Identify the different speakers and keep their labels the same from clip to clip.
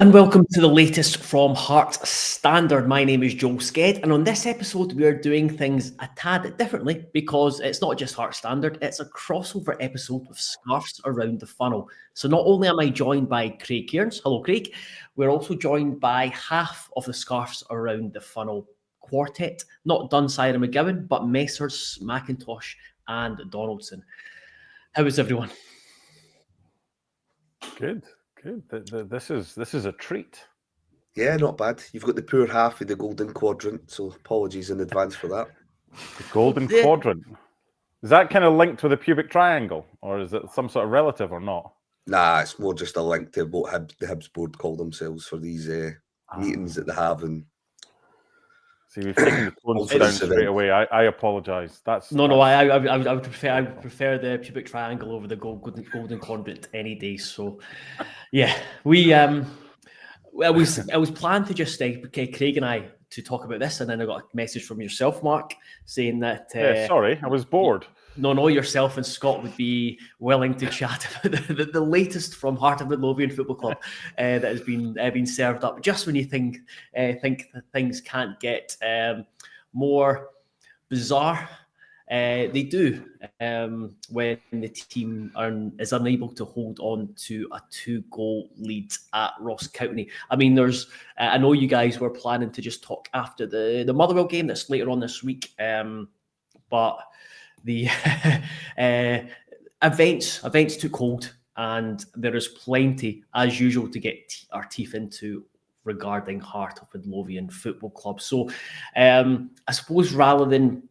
Speaker 1: And welcome to the latest from Hearts Standard. My name is Joel Sked, and on this episode, we are doing things a tad differently because it's not just Hearts Standard, it's a crossover episode with Scarves Around the Funnel. So, not only am I joined by Craig Cairns, hello Craig, we're also joined by half of the Scarves Around the Funnel quartet, not Dunsire and McGowan, but Messrs McIntosh and Donaldson. How is everyone?
Speaker 2: Good. This is a treat.
Speaker 3: Yeah, not bad. You've got the poor half of the golden quadrant, so apologies in advance for that.
Speaker 2: The golden quadrant. Is that kind of linked with the pubic triangle, or is it some sort of relative or not?
Speaker 3: Nah, it's more just a link to what the Hibs board call themselves for these meetings that they have. And
Speaker 2: see, we've taken the tones down straight away. I apologise.
Speaker 1: No. I would prefer the pubic triangle over the golden quadrant any day. So, yeah, it was planned to just Craig and I to talk about this, and then I got a message from yourself, Mark, saying that
Speaker 2: sorry, I was bored.
Speaker 1: No, yourself and Scott would be willing to chat about the latest from Heart of Midlothian Football Club that has been served up just when you think that things can't get more bizarre. They do when the team is unable to hold on to a 2-goal lead at Ross County. I mean, I know you guys were planning to just talk after the Motherwell game that's later on this week, but the events took hold, and there is plenty, as usual, to get our teeth into regarding Heart of Midlothian Football Club. So I suppose rather than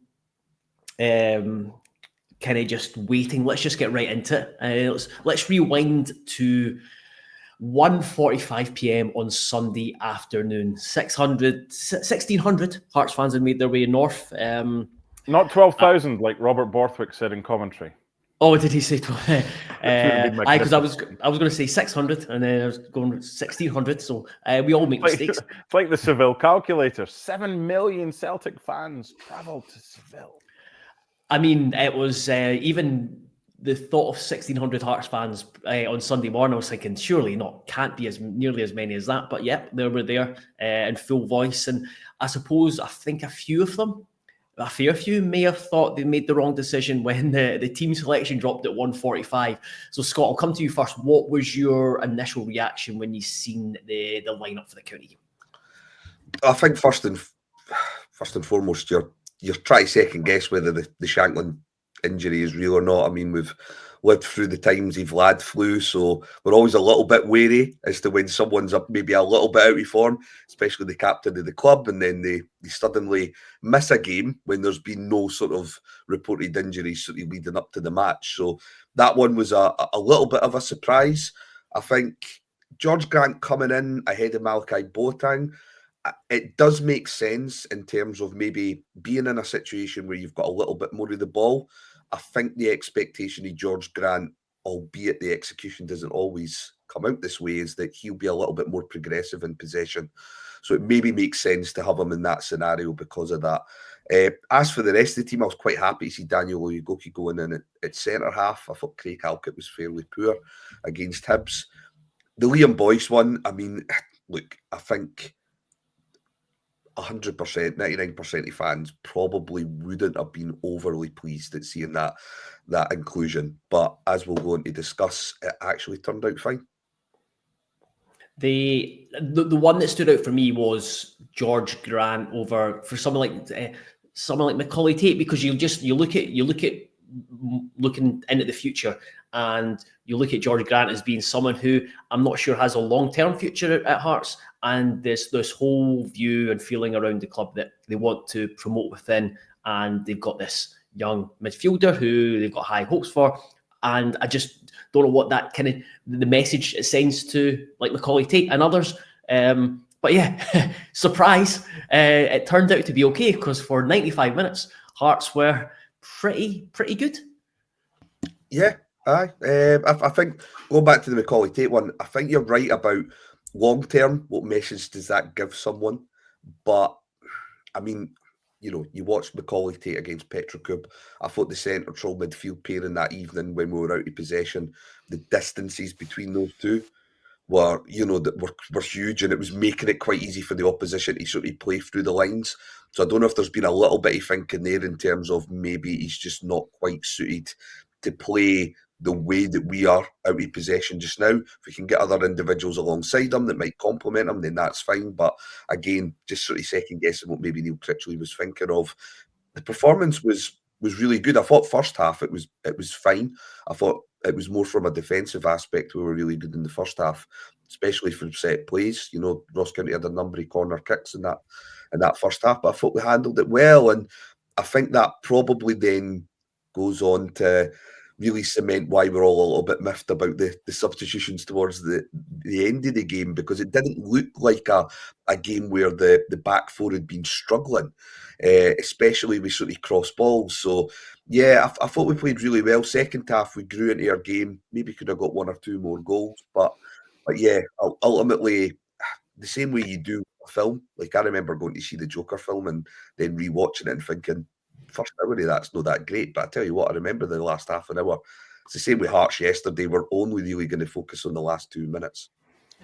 Speaker 1: kind of just waiting, let's just get right into it. Let's rewind to 1:45 p.m. on Sunday afternoon. 1,600 Hearts fans had made their way north.
Speaker 2: Not 12,000, like Robert Borthwick said in commentary.
Speaker 1: Oh, did he say? Because I was going to say 600, and then I was going 1,600. So we all make mistakes.
Speaker 2: It's like the Seville calculator. 7 million Celtic fans travelled to Seville.
Speaker 1: I mean, it was even the thought of 1,600 Hearts fans on Sunday morning. I was thinking, surely not, can't be nearly as many as that. But yeah, they were there in full voice, and I think a few of them. A fair few may have thought they made the wrong decision when the team selection dropped at 1:45. So, Scott, I'll come to you first. What was your initial reaction when you seen the lineup for the county game?
Speaker 3: I think first and foremost, you're trying to second guess whether the Shanklin injury is real or not. I mean, we've lived through the times of lad flu, so we're always a little bit wary as to when someone's up maybe a little bit out of form, especially the captain of the club, and then they suddenly miss a game when there's been no sort of reported injuries sort of leading up to the match. So that one was a little bit of a surprise. I think George Grant coming in ahead of Malachi Boateng, it does make sense in terms of maybe being in a situation where you've got a little bit more of the ball. I think the expectation of George Grant, albeit the execution doesn't always come out this way, is that he'll be a little bit more progressive in possession. So it maybe makes sense to have him in that scenario because of that. As for the rest of the team, I was quite happy to see Daniel Oyugoki going in at centre half. I thought Craig Halkett was fairly poor against Hibs. The Liam Boyce one, I mean, look, I think 100%, 99% of fans probably wouldn't have been overly pleased at seeing that inclusion. But as we'll go on to discuss, it actually turned out fine.
Speaker 1: The one that stood out for me was George Grant over for someone like Macaulay Tate, because you look at looking into the future, and you look at George Grant as being someone who I'm not sure has a long-term future at Hearts. And there's this whole view and feeling around the club that they want to promote within, and they've got this young midfielder who they've got high hopes for. And I just don't know what that kind of the message it sends to like Macaulay Tate and others. But yeah, surprise, it turned out to be okay, because for 95 minutes, Hearts were pretty good.
Speaker 3: Yeah, aye. I think going back to the Macaulay Tate one, I think you're right about long term, what message does that give someone? But I mean, you watched Macaulay Tate against Petrocub. I thought the central midfield pairing that evening when we were out of possession, the distances between those two were, were huge, and it was making it quite easy for the opposition to sort of play through the lines. So I don't know if there's been a little bit of thinking there in terms of maybe he's just not quite suited to play the way that we are out of possession just now. If we can get other individuals alongside him that might complement him, then that's fine. But again, just sort of second guessing what maybe Neil Critchley was thinking of. The performance was really good. I thought first half it was fine. I thought it was more from a defensive aspect. We were really good in the first half, especially from set plays. Ross County had a number of corner kicks in that first half, but I thought we handled it well, and I think that probably then goes on to really cement why we're all a little bit miffed about the substitutions towards the end of the game, because it didn't look like a game where the back four had been struggling, especially with sort of cross balls. So yeah, I thought we played really well. Second half we grew into our game, maybe could have got one or two more goals, but yeah, ultimately the same way you do a film. Like, I remember going to see the Joker film and then rewatching it and thinking, first hour of that's not that great, but I tell you what, I remember the last half an hour. It's the same with Hearts yesterday. We're only really going to focus on the last 2 minutes.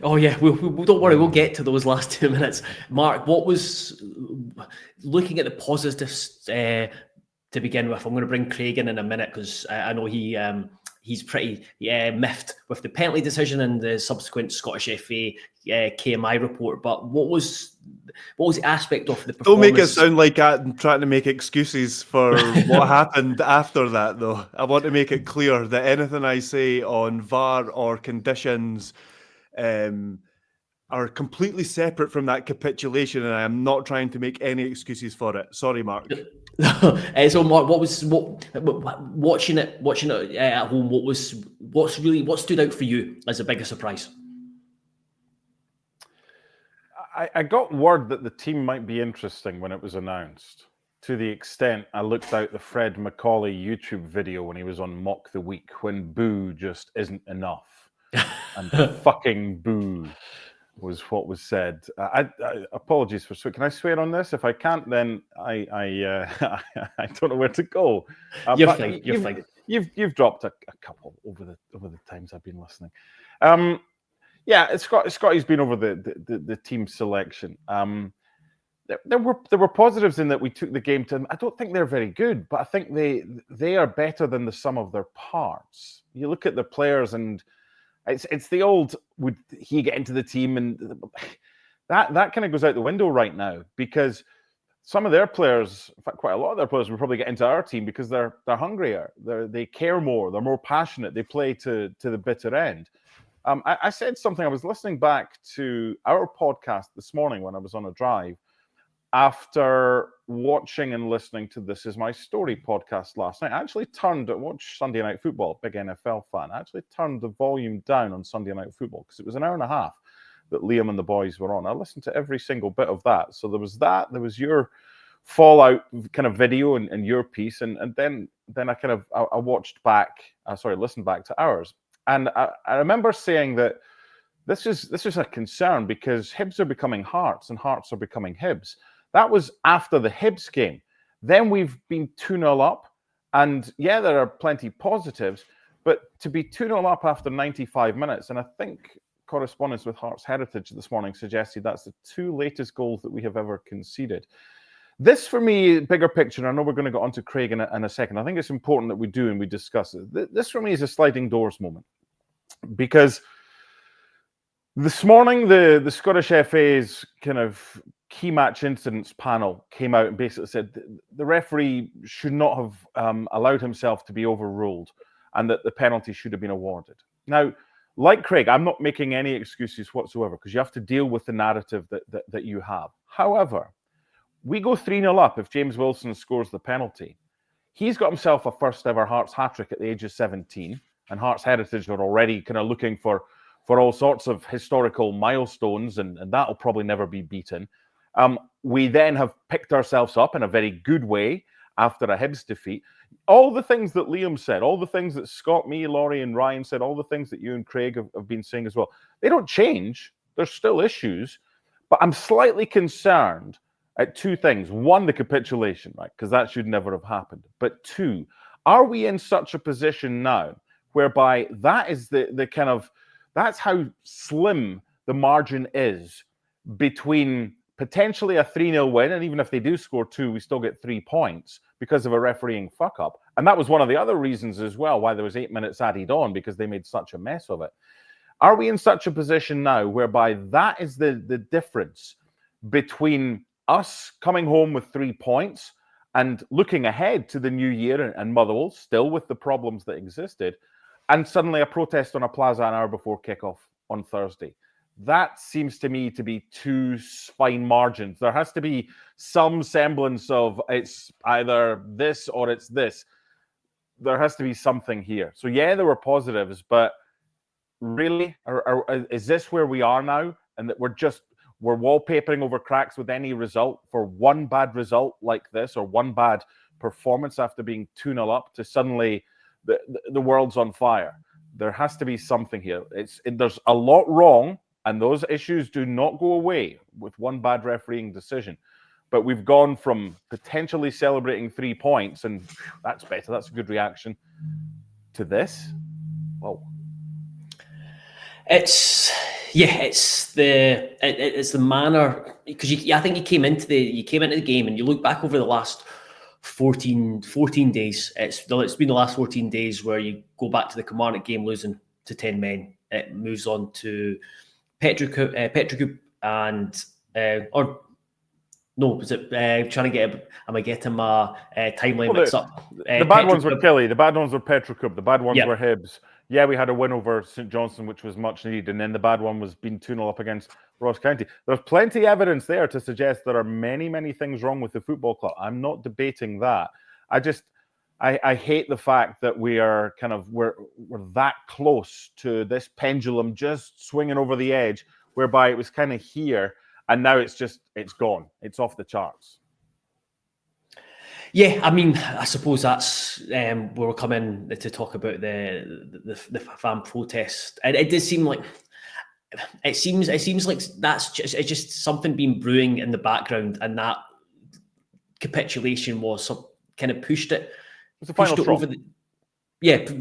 Speaker 1: Oh yeah, we don't worry, we'll get to those last 2 minutes. Mark, what was, looking at the positives to begin with, I'm going to bring Craig in a minute, because I know he's pretty miffed with the penalty decision and the subsequent Scottish FA KMI report. But what was the aspect of the performance?
Speaker 4: Don't make it sound like I'm trying to make excuses for what happened after that, though. I want to make it clear that anything I say on VAR or conditions are completely separate from that capitulation, and I am not trying to make any excuses for it. Sorry, Mark.
Speaker 1: So, Mark, watching it at home? What stood out for you as the biggest surprise?
Speaker 2: I got word that the team might be interesting when it was announced, to the extent I looked out the Fred Macaulay YouTube video when he was on Mock the Week, when boo just isn't enough. And fucking boo was what was said. I apologies for swearing. Can I swear on this? If I can't, then I don't know where to go.
Speaker 1: You're fine.
Speaker 2: You've dropped a couple over the times I've been listening. Yeah, Scotty's been over the team selection. There were positives in that we took the game to them. I don't think they're very good, but I think they are better than the sum of their parts. You look at the players, and it's the old, would he get into the team? And that kind of goes out the window right now, because some of their players, in fact, quite a lot of their players, will probably get into our team because they're hungrier, they care more, they're more passionate, they play to the bitter end. I said something, I was listening back to our podcast this morning when I was on a drive, after watching and listening to This Is My Story podcast last night. I actually watched Sunday Night Football, big NFL fan. I actually turned the volume down on Sunday Night Football because it was an hour and a half that Liam and the boys were on. I listened to every single bit of that. So there was that, there was your fallout kind of video and your piece, and then I watched back, listened back to ours. And I remember saying that this is a concern because Hibs are becoming Hearts and Hearts are becoming Hibs. That was after the Hibs game. Then we've been 2-0 up, and yeah, there are plenty positives, but to be 2-0 up after 95 minutes, and I think correspondence with Hearts Heritage this morning suggested that's the 2 latest goals that we have ever conceded. This, for me, bigger picture, and I know we're going to go on to Craig in a second. I think it's important that we do and we discuss it. This, for me, is a sliding doors moment, because this morning the Scottish FA's kind of key match incidents panel came out and basically said the referee should not have allowed himself to be overruled and that the penalty should have been awarded. Now, like Craig, I'm not making any excuses whatsoever because you have to deal with the narrative that you have. However, we go 3-0 up if James Wilson scores the penalty. He's got himself a first ever Hearts hat-trick at the age of 17, and Hearts Heritage are already kind of looking for all sorts of historical milestones, and that'll probably never be beaten. We then have picked ourselves up in a very good way after a Hibs defeat. All the things that Liam said, all the things that Scott, me, Laurie, and Ryan said, all the things that you and Craig have been saying as well, they don't change. There's still issues, but I'm slightly concerned at 2 things. 1, the capitulation, right? Because that should never have happened. But 2, are we in such a position now whereby that is That's how slim the margin is between potentially a 3-0 win, and even if they do score 2, we still get 3 points because of a refereeing fuck-up. And that was one of the other reasons as well why there was 8 minutes added on, because they made such a mess of it. Are we in such a position now whereby that is the difference between us coming home with 3 points and looking ahead to the new year and Motherwell, still with the problems that existed, and suddenly a protest on a plaza an hour before kickoff on Thursday? That seems to me to be too fine margins. There has to be some semblance of it's either this or it's this. There has to be something here. So yeah, there were positives, but really, is this where we are now? And that we're wallpapering over cracks with any result for one bad result like this, or one bad performance after being 2-0 up, to suddenly the world's on fire. There has to be something here. There's a lot wrong, and those issues do not go away with one bad refereeing decision. But we've gone from potentially celebrating 3 points, and that's better, that's a good reaction, to this. Whoa.
Speaker 1: It's the manner, because I think you came into the game, and you look back over the last 14 days. It's been the last 14 days where you go back to the Kilmarnock game losing to 10 men. It moves on to Petricup and was it trying to get? Am I getting my timeline mixed up?
Speaker 2: The bad ones were Kelly. The bad ones were Petricup. The bad ones were Hibs. Yeah, we had a win over St Johnstone, which was much needed, and then the bad one was being 2-0 up against Ross County. There's plenty of evidence there to suggest there are many, many things wrong with the football club. I'm not debating that. I hate the fact that we're that close to this pendulum just swinging over the edge, whereby it was kind of here, and now it's gone. It's off the charts.
Speaker 1: Yeah, I mean, I suppose that's where we're coming to talk about the fan protest. And it does seem like it seems like it's just something been brewing in the background, and that capitulation was kind of pushed it.
Speaker 2: It was a final straw.
Speaker 1: It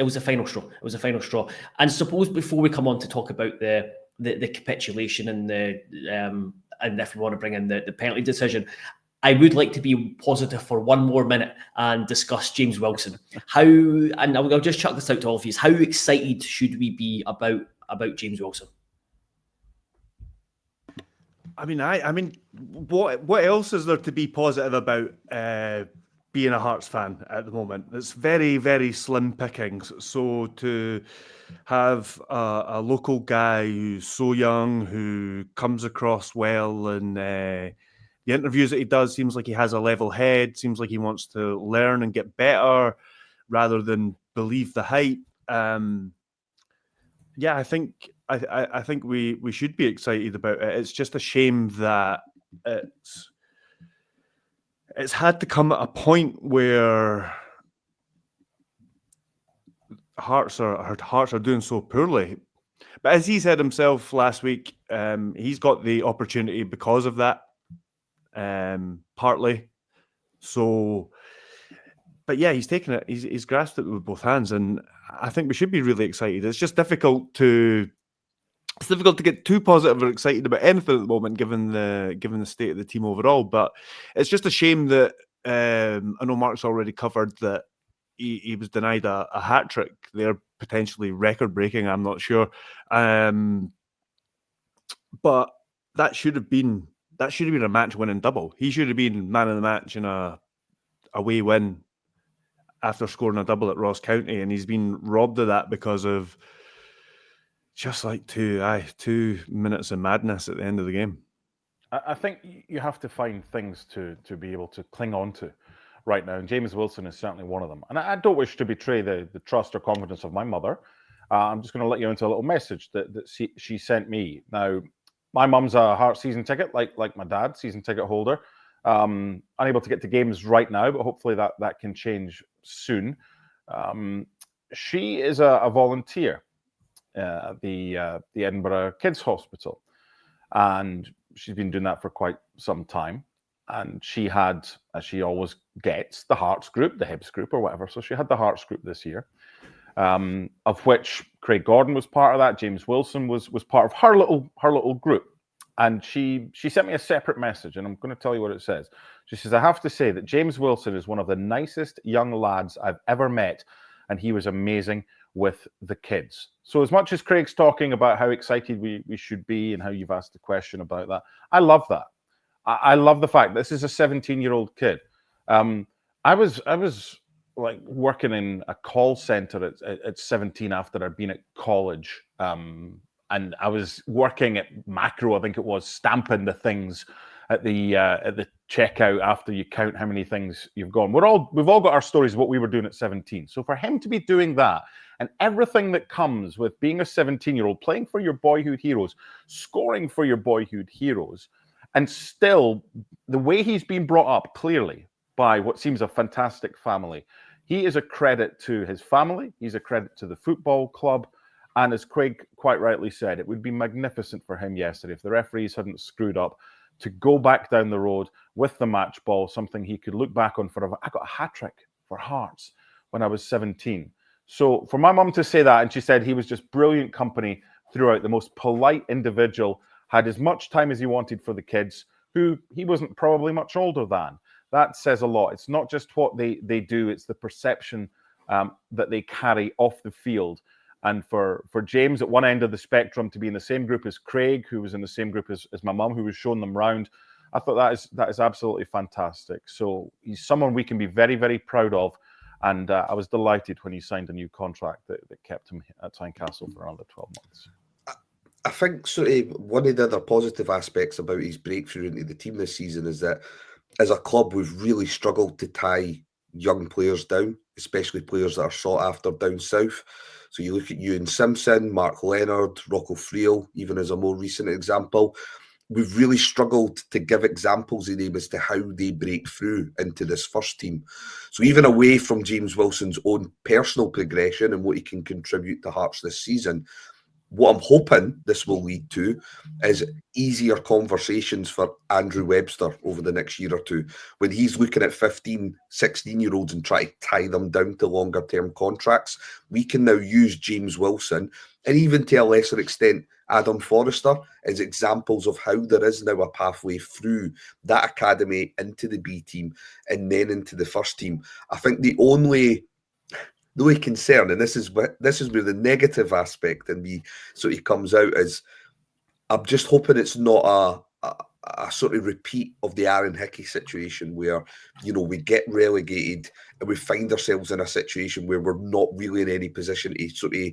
Speaker 1: was a final straw. It was a final straw. And suppose before we come on to talk about the capitulation and and if we want to bring in the penalty decision, I would like to be positive for one more minute and discuss James Wilson. And I'll just chuck this out to all of you. How excited should we be about James Wilson?
Speaker 4: I mean, what else is there to be positive about being a Hearts fan at the moment? It's very, very slim pickings. So to have a local guy who's so young, who comes across well, and the interviews that he does, seems like he has a level head, seems like he wants to learn and get better rather than believe the hype. I think we should be excited about it. It's just a shame that it's had to come at a point where Hearts are doing so poorly. But as he said himself last week, he's got the opportunity because of that. Partly. So, but yeah, he's taken it. He's grasped it with both hands, and I think we should be really excited. It's just difficult to get too positive or excited about anything at the moment, given the state of the team overall. But it's just a shame that I know Mark's already covered that he was denied a hat trick. They're potentially record breaking. I'm not sure, but that should have been a match-winning double. He should have been man of the match in a away win after scoring a double at Ross County, and he's been robbed of that because of just like 2 minutes of madness at the end of the game.
Speaker 2: I think you have to find things to be able to cling on to right now, and James Wilson is certainly one of them. And I don't wish to betray the trust or confidence of my mother. I'm just going to let you into a little message that she sent me. Now, my mum's a Hearts season ticket, like my dad, season ticket holder. Unable to get to games right now, but hopefully that can change soon. She is a volunteer at the Edinburgh Kids Hospital, and she's been doing that for quite some time. And she had, as she always gets, the Hearts group, the Hibs group or whatever. So she had the Hearts group this year. of which Craig Gordon was part of that. James Wilson was part of her little group. And she sent me a separate message, and I'm going to tell you what it says. She says, I have to say that James Wilson is one of the nicest young lads I've ever met, and he was amazing with the kids. So as much as Craig's talking about how excited we should be and how you've asked the question about that, I love that. I love the fact this is a 17-year-old kid. I was like working in a call center at 17 after I'd been at college. And I was working at Macro, I think it was, stamping the things at the checkout after you count how many things you've gone. We've all got our stories of what we were doing at 17. So for him to be doing that and everything that comes with being a 17-year-old, playing for your boyhood heroes, scoring for your boyhood heroes, and still the way he's been brought up clearly by what seems a fantastic family, he is a credit to his family. He's a credit to the football club. And as Craig quite rightly said, it would be magnificent for him yesterday if the referees hadn't screwed up to go back down the road with the match ball, something he could look back on forever. I got a hat-trick for Hearts when I was 17. So for my mum to say that, and she said he was just brilliant company throughout, the most polite individual, had as much time as he wanted for the kids, who he wasn't probably much older than. That says a lot. It's not just what they do, it's the perception that they carry off the field. And for James at one end of the spectrum to be in the same group as Craig, who was in the same group as my mum, who was showing them round, I thought that is absolutely fantastic. So he's someone we can be very, very proud of. And I was delighted when he signed a new contract that kept him at Tynecastle for another 12 months.
Speaker 3: I think one of the other positive aspects about his breakthrough into the team this season is that as a club, we've really struggled to tie young players down, especially players that are sought after down south. So you look at Ewan Simpson, Mark Leonard, Rocco Friel, even as a more recent example. We've really struggled to give examples of them as to how they break through into this first team. So even away from James Wilson's own personal progression and what he can contribute to Hearts this season, what I'm hoping this will lead to is easier conversations for Andrew Webster over the next year or two, when he's looking at 15, 16-year-olds and try to tie them down to longer-term contracts. We can now use James Wilson, and even to a lesser extent, Adam Forrester, as examples of how there is now a pathway through that academy into the B team and then into the first team. I think the only concern, and this is where the negative aspect in me sort of comes out, is I'm just hoping it's not a sort of repeat of the Aaron Hickey situation where, we get relegated and we find ourselves in a situation where we're not really in any position to sort of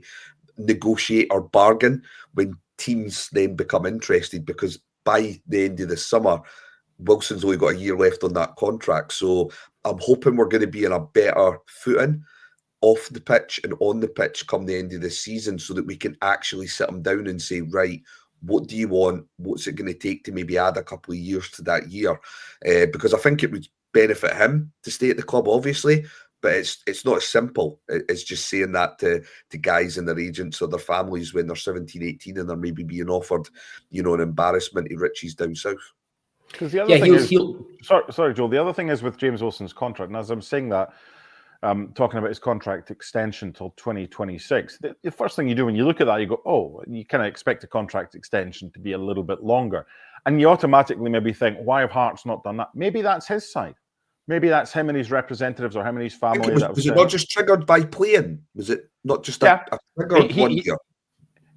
Speaker 3: negotiate or bargain when teams then become interested, because by the end of the summer, Wilson's only got a year left on that contract. So I'm hoping we're going to be in a better footing off the pitch and on the pitch come the end of the season, so that we can actually sit them down and say, right, what do you want? What's it going to take to maybe add a couple of years to that year? Because I think it would benefit him to stay at the club, obviously, but it's not as simple. It's just saying that to guys and their agents or their families when they're 17, 18 and they're maybe being offered, an embarrassment to riches down south.
Speaker 2: Because the other thing is, sorry, Joel, the other thing is with James Wilson's contract, and as I'm saying that, talking about his contract extension till 2026. The first thing you do when you look at that, you go, oh, you kind of expect a contract extension to be a little bit longer. And you automatically maybe think, why have Hearts not done that? Maybe that's his side. Maybe that's him and his representatives or him and his family.
Speaker 3: Was it not just triggered by playing? Was it not just a triggered 1 year?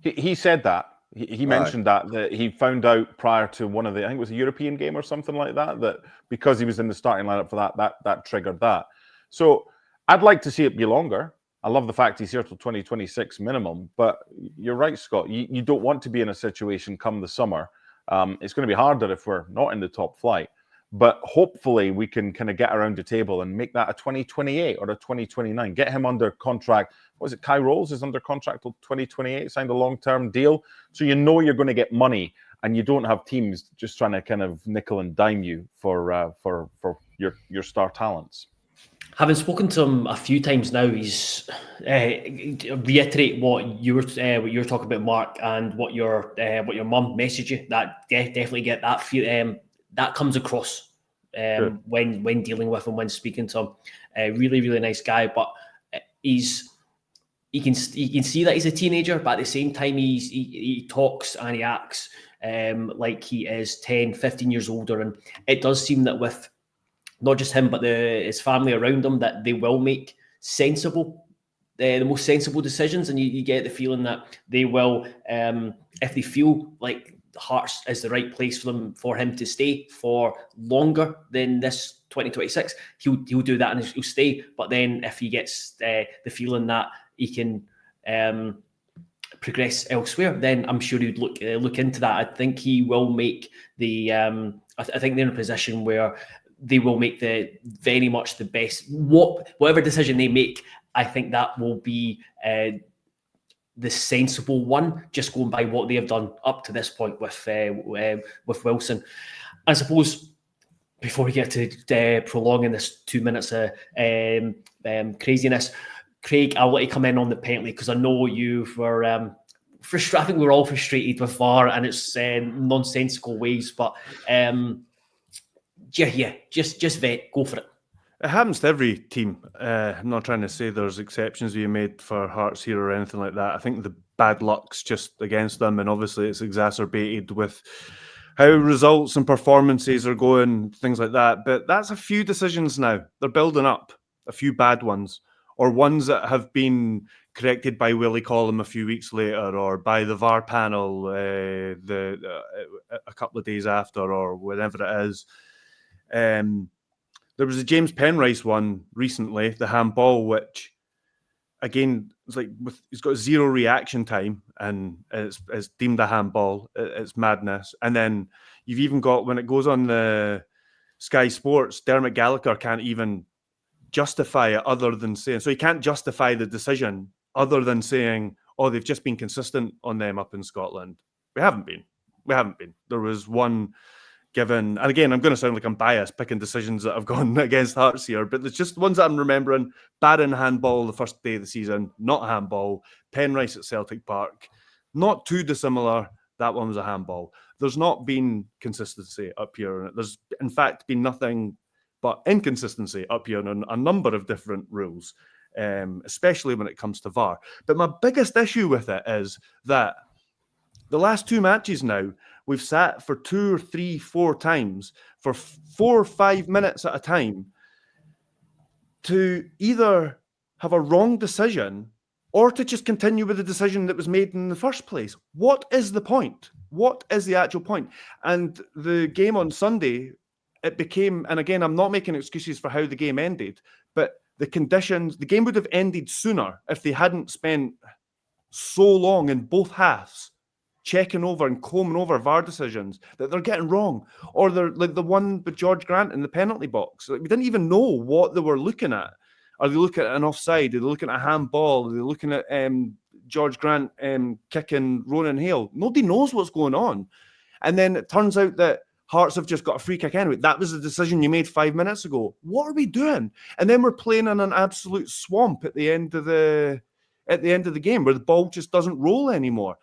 Speaker 2: He said that. He mentioned that he found out prior to one of the, I think it was a European game or something like that because he was in the starting lineup for that triggered that. So I'd like to see it be longer. I love the fact he's here till 2026 minimum, but you're right, Scott. You don't want to be in a situation come the summer. It's going to be harder if we're not in the top flight, but hopefully we can kind of get around the table and make that a 2028 or a 2029. Get him under contract. What is it? Kai Rolls is under contract till 2028, signed a long-term deal. So you're going to get money and you don't have teams just trying to kind of nickel and dime you for your star talents.
Speaker 1: Having spoken to him a few times now, he's reiterate what you were talking about, Mark, and what your mum messaged you. That definitely get that feel. That comes across when dealing with him, when speaking to him. Really, really nice guy, but he's you can see that he's a teenager, but at the same time, he talks and he acts like he is 10, 15 years older. And it does seem that with not just him, but his family around him, that they will make the most sensible decisions. And you get the feeling that they will, if they feel like Hearts is the right place for him to stay for longer than this 2026, he'll do that and he'll stay. But then if he gets the feeling that he can progress elsewhere, then I'm sure he'd look into that. I think he will make the. I think they're in a position where they will make very much the best. Whatever decision they make, I think that will be the sensible one, just going by what they have done up to this point with Wilson. I suppose before we get to prolonging this 2 minutes of craziness, Craig, I'll let you come in on the penalty because I know you were frustrated. I think we're all frustrated with VAR and its nonsensical ways, but just vet, go for it.
Speaker 4: It happens to every team. I'm not trying to say there's exceptions being made for Hearts here or anything like that. I think the bad luck's just against them, and obviously it's exacerbated with how results and performances are going, things like that. But that's a few decisions now. They're building up, a few bad ones, or ones that have been corrected by Willie Collum a few weeks later, or by the VAR panel a couple of days after, or whenever it is. There was a James Penrice one recently, the handball, which again, it's like he's got 0 reaction time and it's deemed a handball. It's madness. And then you've even got, when it goes on the Sky Sports, Dermot Gallagher can't even justify it other than saying, so he can't justify the decision other than saying, oh, they've just been consistent on them up in Scotland. We haven't been. There was one given, and again, I'm going to sound like I'm biased picking decisions that have gone against Hearts here, but it's just ones that I'm remembering. Barron handball the first day of the season, not handball. Penrice at Celtic Park, not too dissimilar. That one was a handball. There's not been consistency up here. There's, in fact, been nothing but inconsistency up here on a number of different rules, especially when it comes to VAR. But my biggest issue with it is that the last 2 matches now, we've sat for 2 or 3, 4 times for 4 or 5 minutes at a time to either have a wrong decision or to just continue with the decision that was made in the first place. What is the point? What is the actual point? And the game on Sunday, it became, and again, I'm not making excuses for how the game ended, but the conditions, the game would have ended sooner if they hadn't spent so long in both halves checking over and combing over VAR decisions that they're getting wrong. Or they're like the one with George Grant in the penalty box. Like, we didn't even know what they were looking at. Are they looking at an offside? Are they looking at a handball? Are they looking at George Grant kicking Ronan Hale? Nobody knows what's going on. And then it turns out that Hearts have just got a free kick anyway. That was the decision you made 5 minutes ago. What are we doing? And then we're playing in an absolute swamp at the end of the game where the ball just doesn't roll anymore.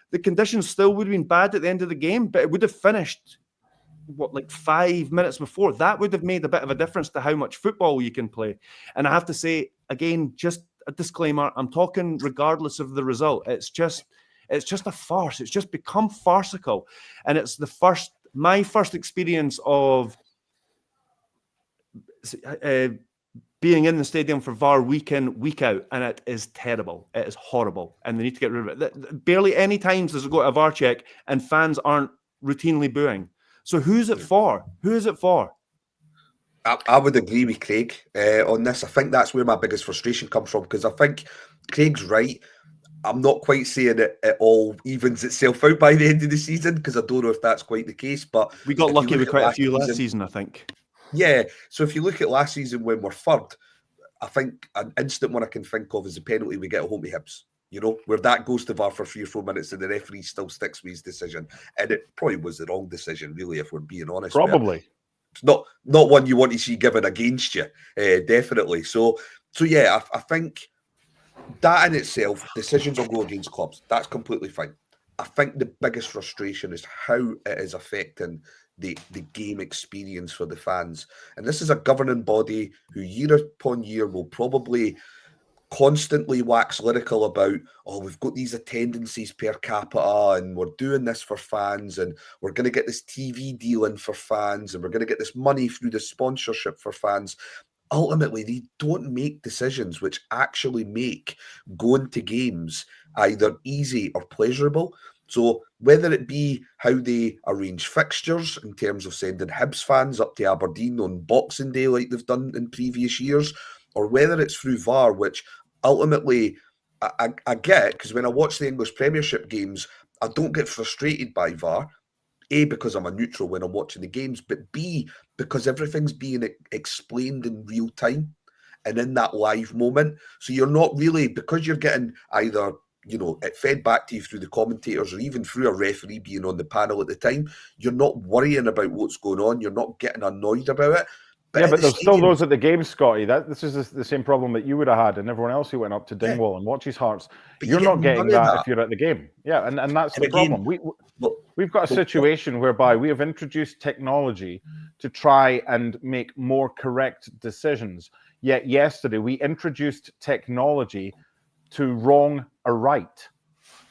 Speaker 4: The conditions still would have been bad at the end of the game, but it would have finished, 5 minutes before. That would have made a bit of a difference to how much football you can play. And I have to say, again, just a disclaimer, I'm talking regardless of the result. It's just a farce. It's just become farcical. And it's my first experience of being in the stadium for VAR week in, week out, and it is terrible. It is horrible, and they need to get rid of it. Barely any times does it go to a VAR check, and fans aren't routinely booing. So who's it for? Who is it for?
Speaker 3: I would agree with Craig on this. I think that's where my biggest frustration comes from, because I think Craig's right. I'm not quite saying it all evens itself out by the end of the season, because I don't know if that's quite the case. But
Speaker 4: we got lucky with quite a few last season, I think.
Speaker 3: Yeah, so if you look at last season when we're third, I think an instant one I can think of is the penalty we get at home to Hibs, where that goes to VAR for 3 or 4 minutes and the referee still sticks with his decision. And it probably was the wrong decision, really, if we're being honest.
Speaker 2: Probably.
Speaker 3: It's not one you want to see given against you, definitely. So yeah, I think that in itself, decisions will go against clubs. That's completely fine. I think the biggest frustration is how it is affecting the game experience for the fans. And this is a governing body who year upon year will probably constantly wax lyrical about, oh, we've got these attendances per capita and we're doing this for fans and we're going to get this TV deal in for fans and we're going to get this money through the sponsorship for fans. Ultimately, they don't make decisions which actually make going to games either easy or pleasurable. So whether it be how they arrange fixtures in terms of sending Hibs fans up to Aberdeen on Boxing Day like they've done in previous years, or whether it's through VAR, which ultimately I get, because when I watch the English Premiership games, I don't get frustrated by VAR. A, because I'm a neutral when I'm watching the games, but B, because everything's being explained in real time and in that live moment. So you're not really, because you're getting either, you know, it fed back to you through the commentators or even through a referee being on the panel at the time, you're not worrying about what's going on. You're not getting annoyed about it.
Speaker 2: But there's still those at the game, Scotty. This is the same problem that you would have had and everyone else who went up to Dingwall and watches Hearts.
Speaker 3: But
Speaker 2: you're not getting that if you're at the game. Yeah, and that's the problem. We've got a situation whereby we have introduced technology to try and make more correct decisions. Yet yesterday we introduced technology to wrong a right.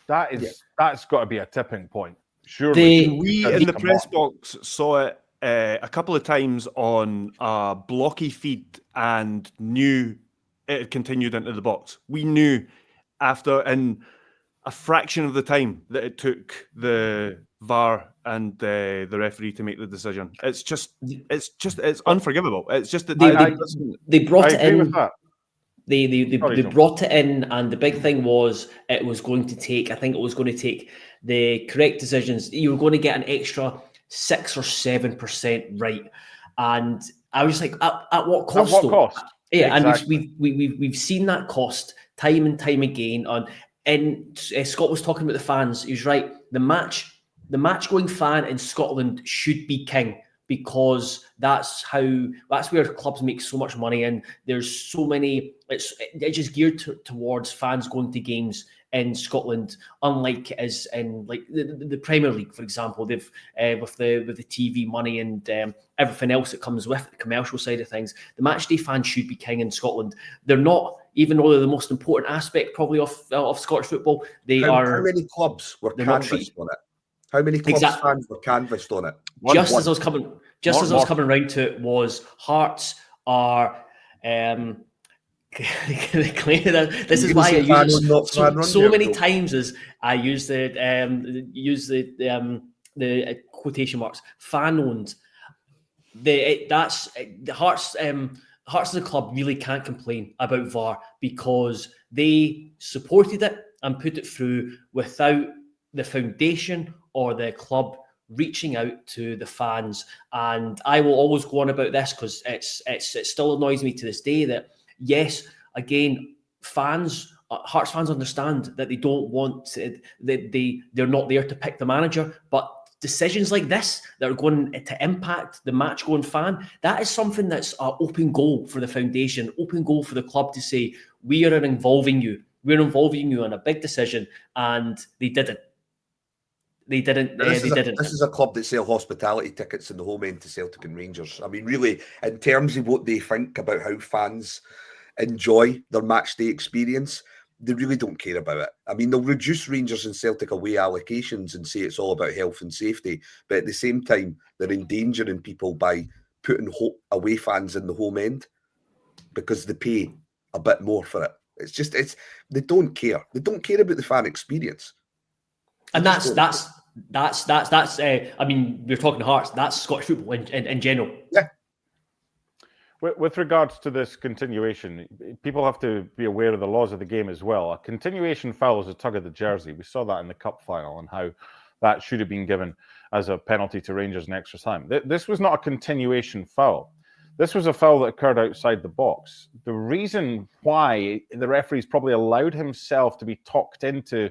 Speaker 2: That's got to be a tipping point. Surely.
Speaker 4: We in the press box saw it a couple of times on a blocky feed and knew it had continued into the box. We knew after in a fraction of the time that it took the VAR and the referee to make the decision. It's unforgivable. It's just that
Speaker 1: they brought it in.
Speaker 2: With that.
Speaker 1: They brought it in, and the big thing was it was going to take. I think it was going to take the correct decisions. You were going to get an extra 6 or 7% right, and I was like, at what cost?
Speaker 2: At what cost?
Speaker 1: Yeah,
Speaker 2: exactly.
Speaker 1: And we've seen that cost time and time again. And Scott was talking about the fans. He was right. The match going fan in Scotland should be king, because that's where clubs make so much money, and there's so many. It's just geared towards fans going to games in Scotland, unlike it is in like the Premier League, for example. They've with the TV money and everything else that comes with the commercial side of things. The matchday fans should be king in Scotland. They're not, even though they're the most important aspect probably of Scottish football.
Speaker 3: How many clubs were canvassed on it? How many clubs fans were canvassed on it?
Speaker 1: As I was coming around to it, was Hearts are. This is why I use it so many times. As I use the quotation marks, fan owned. The Hearts. Hearts as a club really can't complain about VAR, because they supported it and put it through without the foundation or the club reaching out to the fans. And I will always go on about this because it still annoys me to this day that, yes, again, Hearts fans understand that they don't want to, they're not there to pick the manager, but decisions like this that are going to impact the match-going fan, that is something that's an open goal for the foundation, open goal for the club to say, we are involving you. We're involving you in a big decision, and they didn't. This
Speaker 3: is a club that sell hospitality tickets in the home end to Celtic and Rangers. I mean, really, in terms of what they think about how fans enjoy their match day experience, they really don't care about it. I mean, they'll reduce Rangers and Celtic away allocations and say it's all about health and safety, but at the same time, they're endangering people by putting away fans in the home end because they pay a bit more for it. They don't care. They don't care about the fan experience.
Speaker 1: And that's I mean, we're talking Hearts, that's Scottish football in general.
Speaker 3: Yeah.
Speaker 2: With regards to this continuation, people have to be aware of the laws of the game as well. A continuation foul is a tug of the jersey. We saw that in the cup final and how that should have been given as a penalty to Rangers in extra time. This was not a continuation foul. This was a foul that occurred outside the box. The reason why the referee's probably allowed himself to be talked into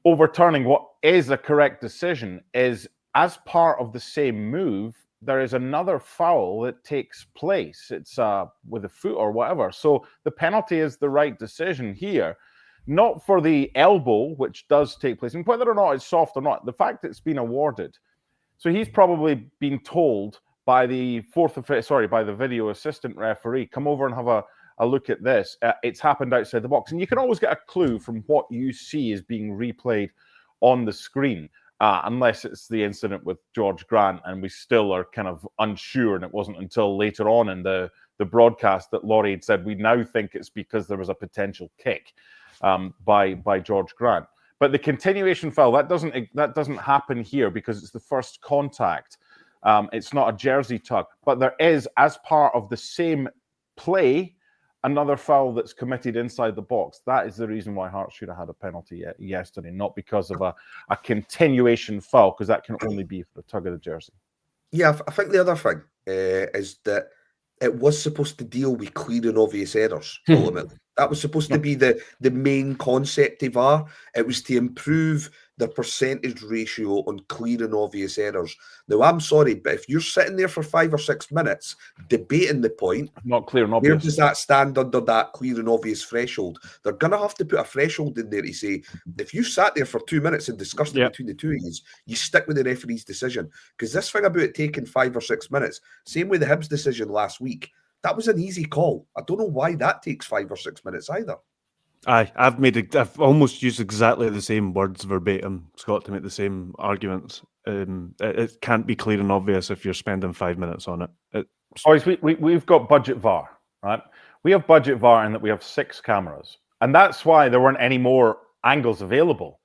Speaker 2: overturning what is a correct decision is, as part of the same move, there is another foul that takes place. It's with a foot or whatever. So the penalty is the right decision here, not for the elbow, which does take place, and whether or not it's soft or not, the fact it's been awarded. So he's probably been told by the video assistant referee, come over and have a look at this, it's happened outside the box. And you can always get a clue from what you see is being replayed on the screen, unless it's the incident with George Grant, and we still are kind of unsure. And it wasn't until later on in the broadcast that Laurie had said, we now think it's because there was a potential kick by George Grant. But the continuation foul, that doesn't happen here because it's the first contact. It's not a jersey tug, but there is, as part of the same play, another foul that's committed inside the box. That is the reason why Hearts should have had a penalty yesterday, not because of a continuation foul, because that can only be for the tug of the jersey.
Speaker 3: Yeah, I think the other thing is that it was supposed to deal with clear and obvious errors, ultimately. That was supposed to be the main concept of VAR. It was to improve the percentage ratio on clear and obvious errors. Now, I'm sorry, but if you're sitting there for 5 or 6 minutes debating the point,
Speaker 2: not clear and obvious,
Speaker 3: where does that stand under that clear and obvious threshold? They're going to have to put a threshold in there to say, if you sat there for 2 minutes and discussed it between the two of you stick with the referee's decision. Because this thing about it taking 5 or 6 minutes, same with the Hibs decision last week, that was an easy call. I don't know why that takes 5 or 6 minutes either.
Speaker 4: I've almost used exactly the same words verbatim, Scott, to make the same arguments. It can't be clear and obvious if you're spending 5 minutes on it.
Speaker 2: Boys, we've got budget VAR, right? We have budget VAR in that we have 6 cameras, and that's why there weren't any more angles available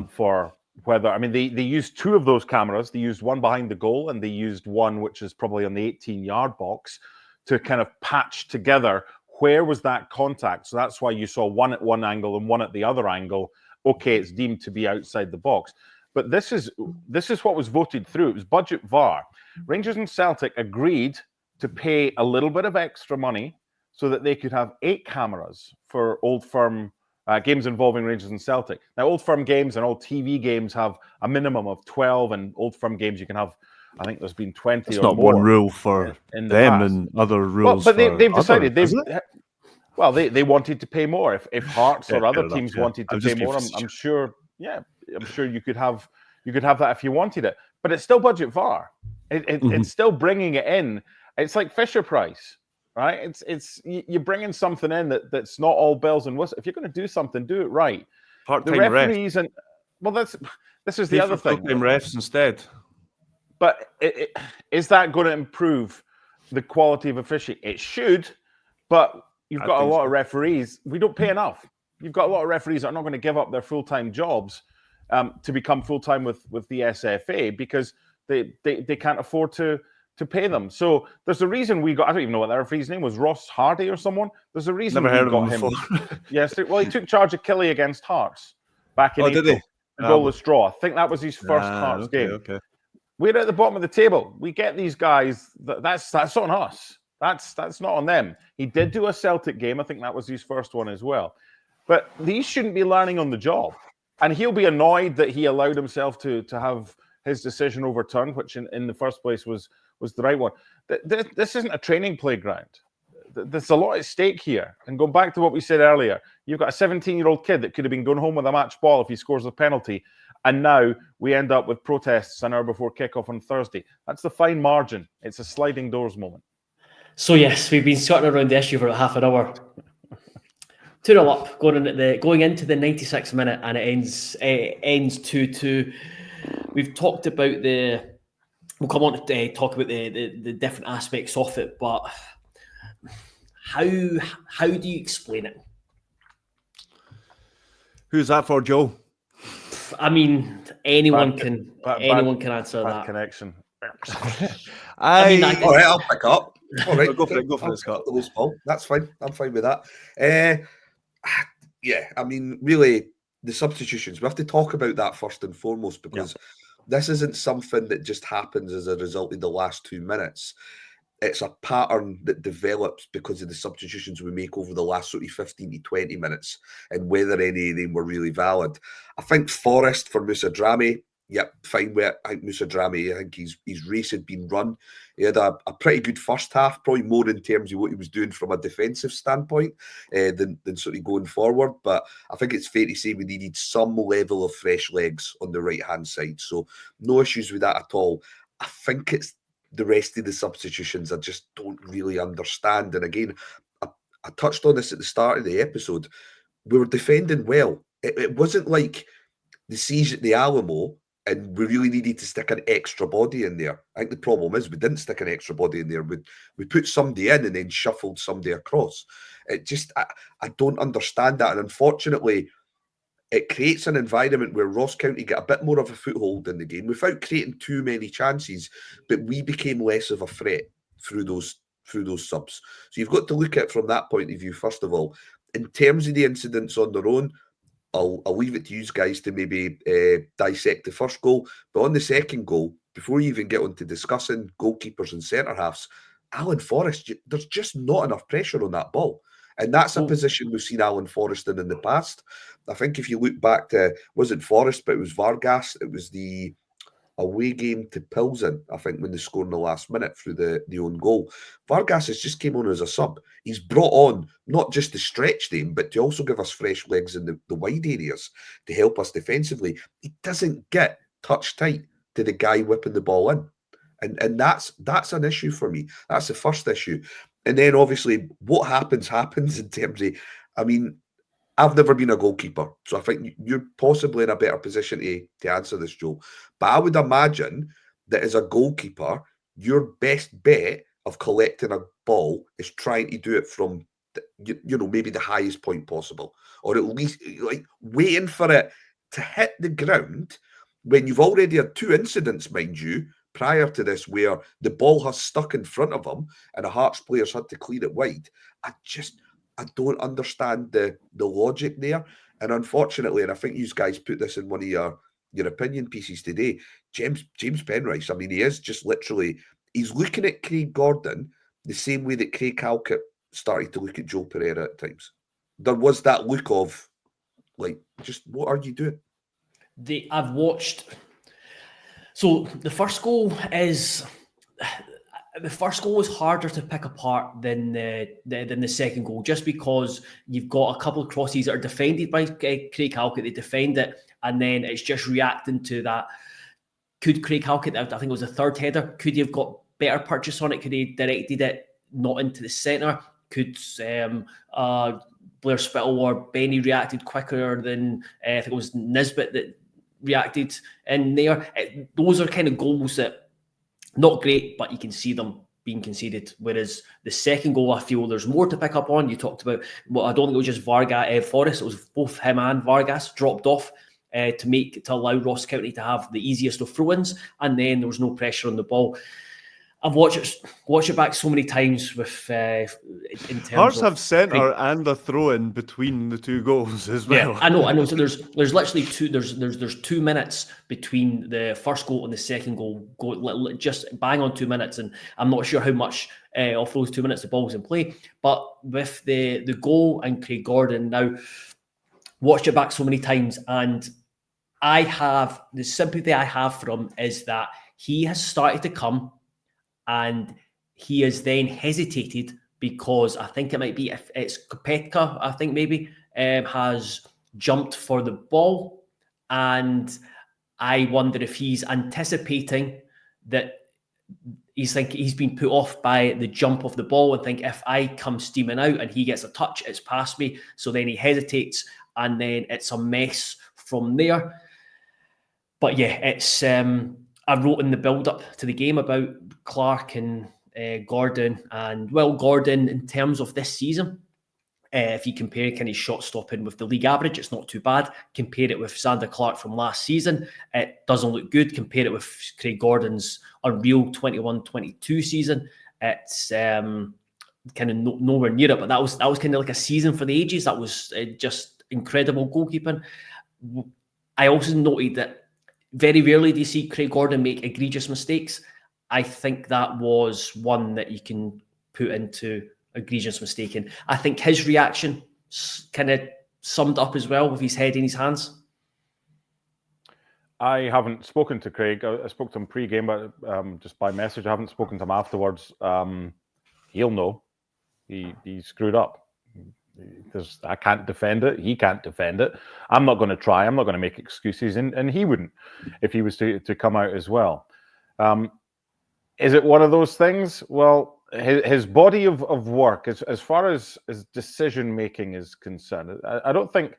Speaker 2: for whether. I mean, they used 2 of those cameras. They used one behind the goal, and they used one which is probably on the 18-yard box to kind of patch together where was that contact. So that's why you saw one at one angle and one at the other angle. Okay, it's deemed to be outside the box. But this is what was voted through. It was budget VAR. Rangers and Celtic agreed to pay a little bit of extra money so that they could have 8 cameras for Old Firm games involving Rangers and Celtic. Now, Old Firm games and all TV games have a minimum of 12, and Old Firm games you can have, I think there's been 20
Speaker 4: it's
Speaker 2: or
Speaker 4: not
Speaker 2: more
Speaker 4: one rule for
Speaker 2: in the
Speaker 4: them
Speaker 2: past.
Speaker 4: and other rules.
Speaker 2: But they've decided they wanted to pay more. If Hearts or other teams wanted to pay more, I'm sure. Yeah, I'm sure you could have that if you wanted it. But it's still budget VAR. It's still bringing it in. It's like Fisher Price, right? You're bringing something in that's not all bells and whistles. If you're going to do something, do it right.
Speaker 4: Part-time
Speaker 2: the referees refs. This is the other thing.
Speaker 4: Full-time refs instead.
Speaker 2: But is that going to improve the quality of officiating? It should, but you've got a lot of referees. We don't pay enough. You've got a lot of referees that are not going to give up their full-time jobs to become full-time with the SFA because they can't afford to pay them. So there's a reason we got, I don't even know what the referee's name was, Ross Hardy or someone. There's a reason
Speaker 4: Never heard
Speaker 2: we got
Speaker 4: of him before.
Speaker 2: Yes, well, he took charge of Killie against Hearts back in April.
Speaker 4: Did he?
Speaker 2: Goalless draw. I think that was his first Hearts game.
Speaker 4: Okay.
Speaker 2: We're at the bottom of the table. We get these guys. That's on us. That's not on them. He did do a Celtic game. I think that was his first one as well. But these shouldn't be learning on the job. And he'll be annoyed that he allowed himself to have his decision overturned, which in the first place was the right one. This isn't a training playground. There's a lot at stake here. And going back to what we said earlier, you've got a 17-year-old kid that could have been going home with a match ball if he scores a penalty. And now we end up with protests an hour before kickoff on Thursday. That's the fine margin. It's a sliding doors moment.
Speaker 1: So yes, we've been skirting around the issue for about half an hour. 2-0 up, going into the 96th minute, and it ends 2-2. We've talked about we'll come on to talk about the different aspects of it, but how do you explain it?
Speaker 4: Who's that for, Joe?
Speaker 1: I mean, anyone can answer
Speaker 2: bad
Speaker 1: that.
Speaker 2: Connection.
Speaker 3: All right, I'll pick up. All right,
Speaker 4: go for it, Scott.
Speaker 3: That's fine. I'm fine with that. Yeah, I mean, really, the substitutions. We have to talk about that first and foremost because this isn't something that just happens as a result of the last 2 minutes. It's a pattern that develops because of the substitutions we make over the last sort of 15 to 20 minutes and whether any of them were really valid. I think Forrest for Moussa Drame, fine with it. I think Moussa Drame, I think his race had been run. He had a pretty good first half, probably more in terms of what he was doing from a defensive standpoint than sort of going forward. But I think it's fair to say we needed some level of fresh legs on the right-hand side. So no issues with that at all. I think it's the rest of the substitutions I just don't really understand. And again, I I touched on this at the start of the episode. We were defending well. It wasn't like the siege at the Alamo and we really needed to stick an extra body in there. I think the problem is we didn't stick an extra body in there. We put somebody in and then shuffled somebody across. It just, I don't understand that. And unfortunately, it creates an environment where Ross County get a bit more of a foothold in the game without creating too many chances, but we became less of a threat through those subs. So you've got to look at it from that point of view, first of all. In terms of the incidents on their own, I'll leave it to you guys to maybe dissect the first goal. But on the second goal, before you even get on to discussing goalkeepers and centre-halves, Alan Forrest, there's just not enough pressure on that ball. And that's a position we've seen Alan Forrest in the past. I think if you look back to, wasn't Forrest, but it was Vargas. It was the away game to Pilsen, I think, when they scored in the last minute through the own goal. Vargas has just came on as a sub. He's brought on not just to stretch them, but to also give us fresh legs in the wide areas to help us defensively. He doesn't get touch tight to the guy whipping the ball in. And that's an issue for me. That's the first issue. And then obviously what happens in terms of, I mean, I've never been a goalkeeper, so I think you're possibly in a better position to answer this, Joe. But I would imagine that as a goalkeeper, your best bet of collecting a ball is trying to do it from, maybe the highest point possible, or at least like waiting for it to hit the ground when you've already had two incidents, mind you, prior to this, where the ball has stuck in front of them and a Hearts player's had to clear it wide. I don't understand the logic there. And unfortunately, and I think you guys put this in one of your opinion pieces today, James Penrice, I mean, he is just literally, he's looking at Craig Gordon the same way that Craig Halkett started to look at Joe Pereira at times. There was that look of, like, just what are you doing?
Speaker 1: I've watched. So the first goal is harder to pick apart than the second goal, just because you've got a couple of crosses that are defended by Craig Halkett. They defend it, and then it's just reacting to that. Could Craig Halkett, I think it was the third header, could he have got better purchase on it? Could he directed it not into the centre? Could Blair Spittle or Benny reacted quicker than I think it was Nisbet that reacted in there? Those are kind of goals that not great, but you can see them being conceded. Whereas the second goal, I feel there's more to pick up on. You talked about, well, I don't think it was just Forrest, it was both him and Vargas dropped off to allow Ross County to have the easiest of throw-ins, and then there was no pressure on the ball. I've watched it back so many times with in terms
Speaker 4: Hearts
Speaker 1: of
Speaker 4: have centre and a throw in between the two goals as well.
Speaker 1: Yeah, I know. So there's literally there's 2 minutes between the first goal and the second goal. Just bang on 2 minutes, and I'm not sure how much of those 2 minutes the ball was in play. But with the goal and Craig Gordon, now watched it back so many times, and the sympathy I have for him is that he has started to come. And he has then hesitated because I think it might be, if it's Kopetka, I think maybe, has jumped for the ball. And I wonder if he's anticipating that he's been put off by the jump of the ball and think, if I come steaming out and he gets a touch, it's past me. So then he hesitates, and then it's a mess from there. But yeah, it's... I wrote in the build-up to the game about Clark and Gordon. And, well, Gordon, in terms of this season, if you compare kind of shot stopping with the league average, it's not too bad. Compare it with Zander Clark from last season, it doesn't look good. Compare it with Craig Gordon's unreal 21-22 season, it's kind of nowhere near it. But that was kind of like a season for the ages. That was just incredible goalkeeping. I also noted that very rarely do you see Craig Gordon make egregious mistakes. I think that was one that you can put into egregious mistake. And I think his reaction kind of summed up as well with his head in his hands.
Speaker 2: I haven't spoken to Craig. I spoke to him pre-game, but just by message. I haven't spoken to him afterwards. He'll know. He screwed up. I can't defend it. He can't defend it. I'm not going to try. I'm not going to make excuses, and he wouldn't if he was to come out as well. Is it one of those things? Well, his body of work, as far as decision making is concerned, I don't think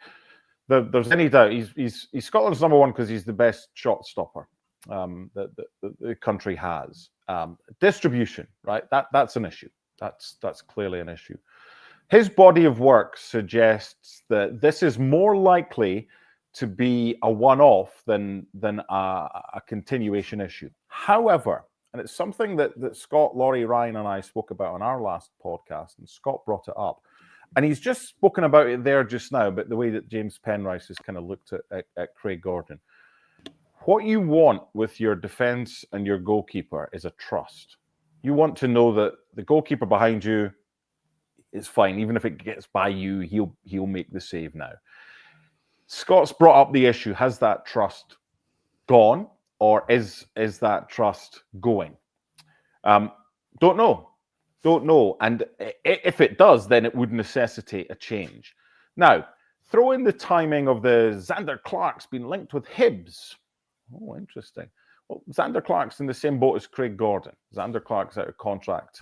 Speaker 2: there's any doubt. He's Scotland's number one because he's the best shot stopper that the country has. Distribution, right? That's an issue. That's clearly an issue. His body of work suggests that this is more likely to be a one-off than a continuation issue. However, and it's something that Scott, Laurie, Ryan, and I spoke about on our last podcast, and Scott brought it up. And he's just spoken about it there just now, but the way that James Penrice has kind of looked at Craig Gordon. What you want with your defence and your goalkeeper is a trust. You want to know that the goalkeeper behind you is fine. Even if it gets by you, he'll make the save now. Scott's brought up the issue. Has that trust gone, or is that trust going? Don't know. And if it does, then it would necessitate a change. Now, throw in the timing of the Zander Clark's been linked with Hibs. Oh, interesting. Well, Zander Clark's in the same boat as Craig Gordon. Zander Clark's out of contract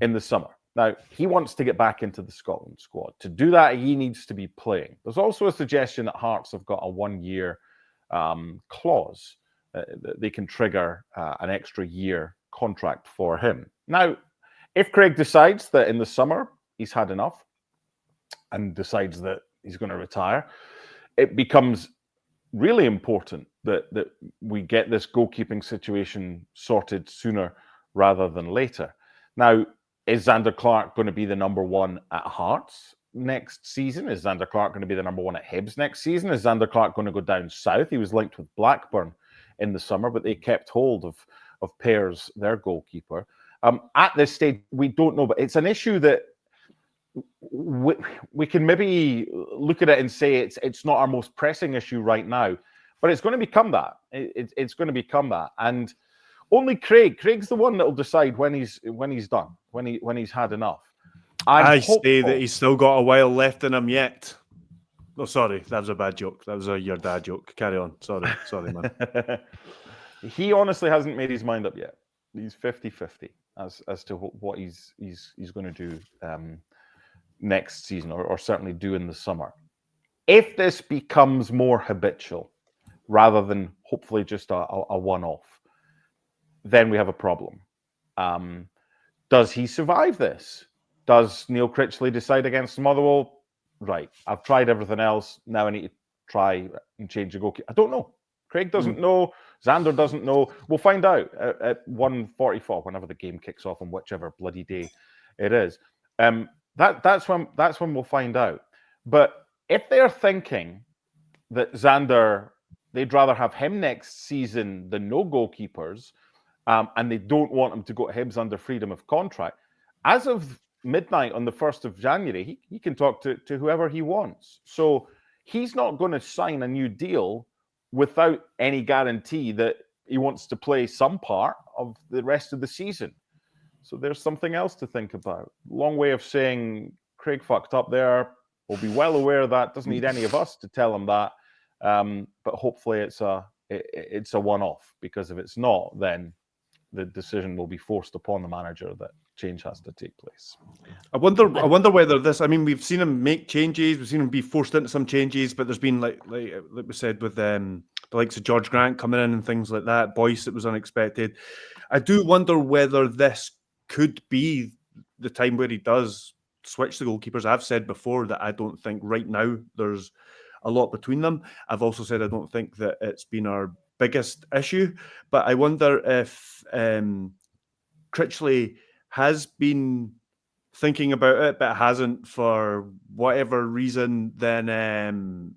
Speaker 2: in the summer. Now, he wants to get back into the Scotland squad. To do that, he needs to be playing. There's also a suggestion that Hearts have got a one-year clause that they can trigger an extra year contract for him. Now, if Craig decides that in the summer he's had enough and decides that he's going to retire, it becomes really important that we get this goalkeeping situation sorted sooner rather than later. Now, is Zander Clark going to be the number one at Hearts next season? Is Zander Clark going to be the number one at Hibs next season? Is Zander Clark going to go down south? He was linked with Blackburn in the summer, but they kept hold of Pears, their goalkeeper. At this stage, we don't know, but it's an issue that we can maybe look at it and say it's not our most pressing issue right now, but it's going to become that. It's going to become that, and only Craig's the one that will decide when he's done, when he's had enough.
Speaker 4: I say that he's still got a while left in him yet. Oh, sorry, that was a bad joke. That was your dad joke. Carry on. Sorry, man.
Speaker 2: He honestly hasn't made his mind up yet. He's 50-50 as to what he's going to do next season, or certainly do in the summer. If this becomes more habitual rather than hopefully just a one-off, then we have a problem. Does he survive this? Does Neil Critchley decide against Motherwell? Right, I've tried everything else. Now I need to try and change the goalkeeper. I don't know. Craig doesn't know. Zander doesn't know. We'll find out at 1:44, whenever the game kicks off on whichever bloody day it is. That's when we'll find out. But if they're thinking that Zander, they'd rather have him next season than no goalkeepers, and they don't want him to go to Hibs under freedom of contract, as of midnight on the 1st of January, he can talk to whoever he wants. So he's not going to sign a new deal without any guarantee that he wants to play some part of the rest of the season. So there's something else to think about. Long way of saying Craig fucked up there. We'll be well aware of that. Doesn't need any of us to tell him that. But hopefully it's a one-off, because if it's not, then the decision will be forced upon the manager that change has to take place.
Speaker 4: I wonder whether this. I mean, we've seen him make changes. We've seen him be forced into some changes, but there's been like we said with the likes of George Grant coming in and things like that. Boyce, that was unexpected. I do wonder whether this could be the time where he does switch the goalkeepers. I've said before that I don't think right now there's a lot between them. I've also said I don't think that it's been our biggest issue, but I wonder if Critchley has been thinking about it, but hasn't for whatever reason, then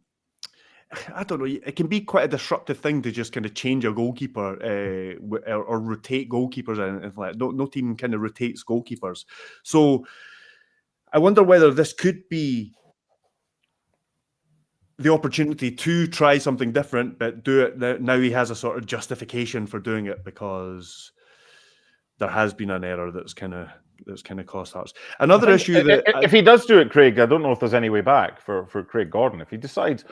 Speaker 4: I don't know. It can be quite a disruptive thing to just kind of change a goalkeeper or rotate goalkeepers and anything like that. No team kind of rotates goalkeepers. So I wonder whether this could be the opportunity to try something different, but do it now. He has a sort of justification for doing it because there has been an error that's kind of cost Hearts. Another issue that
Speaker 2: if he does do it, Craig, I don't know if there's any way back for Craig Gordon. If he decides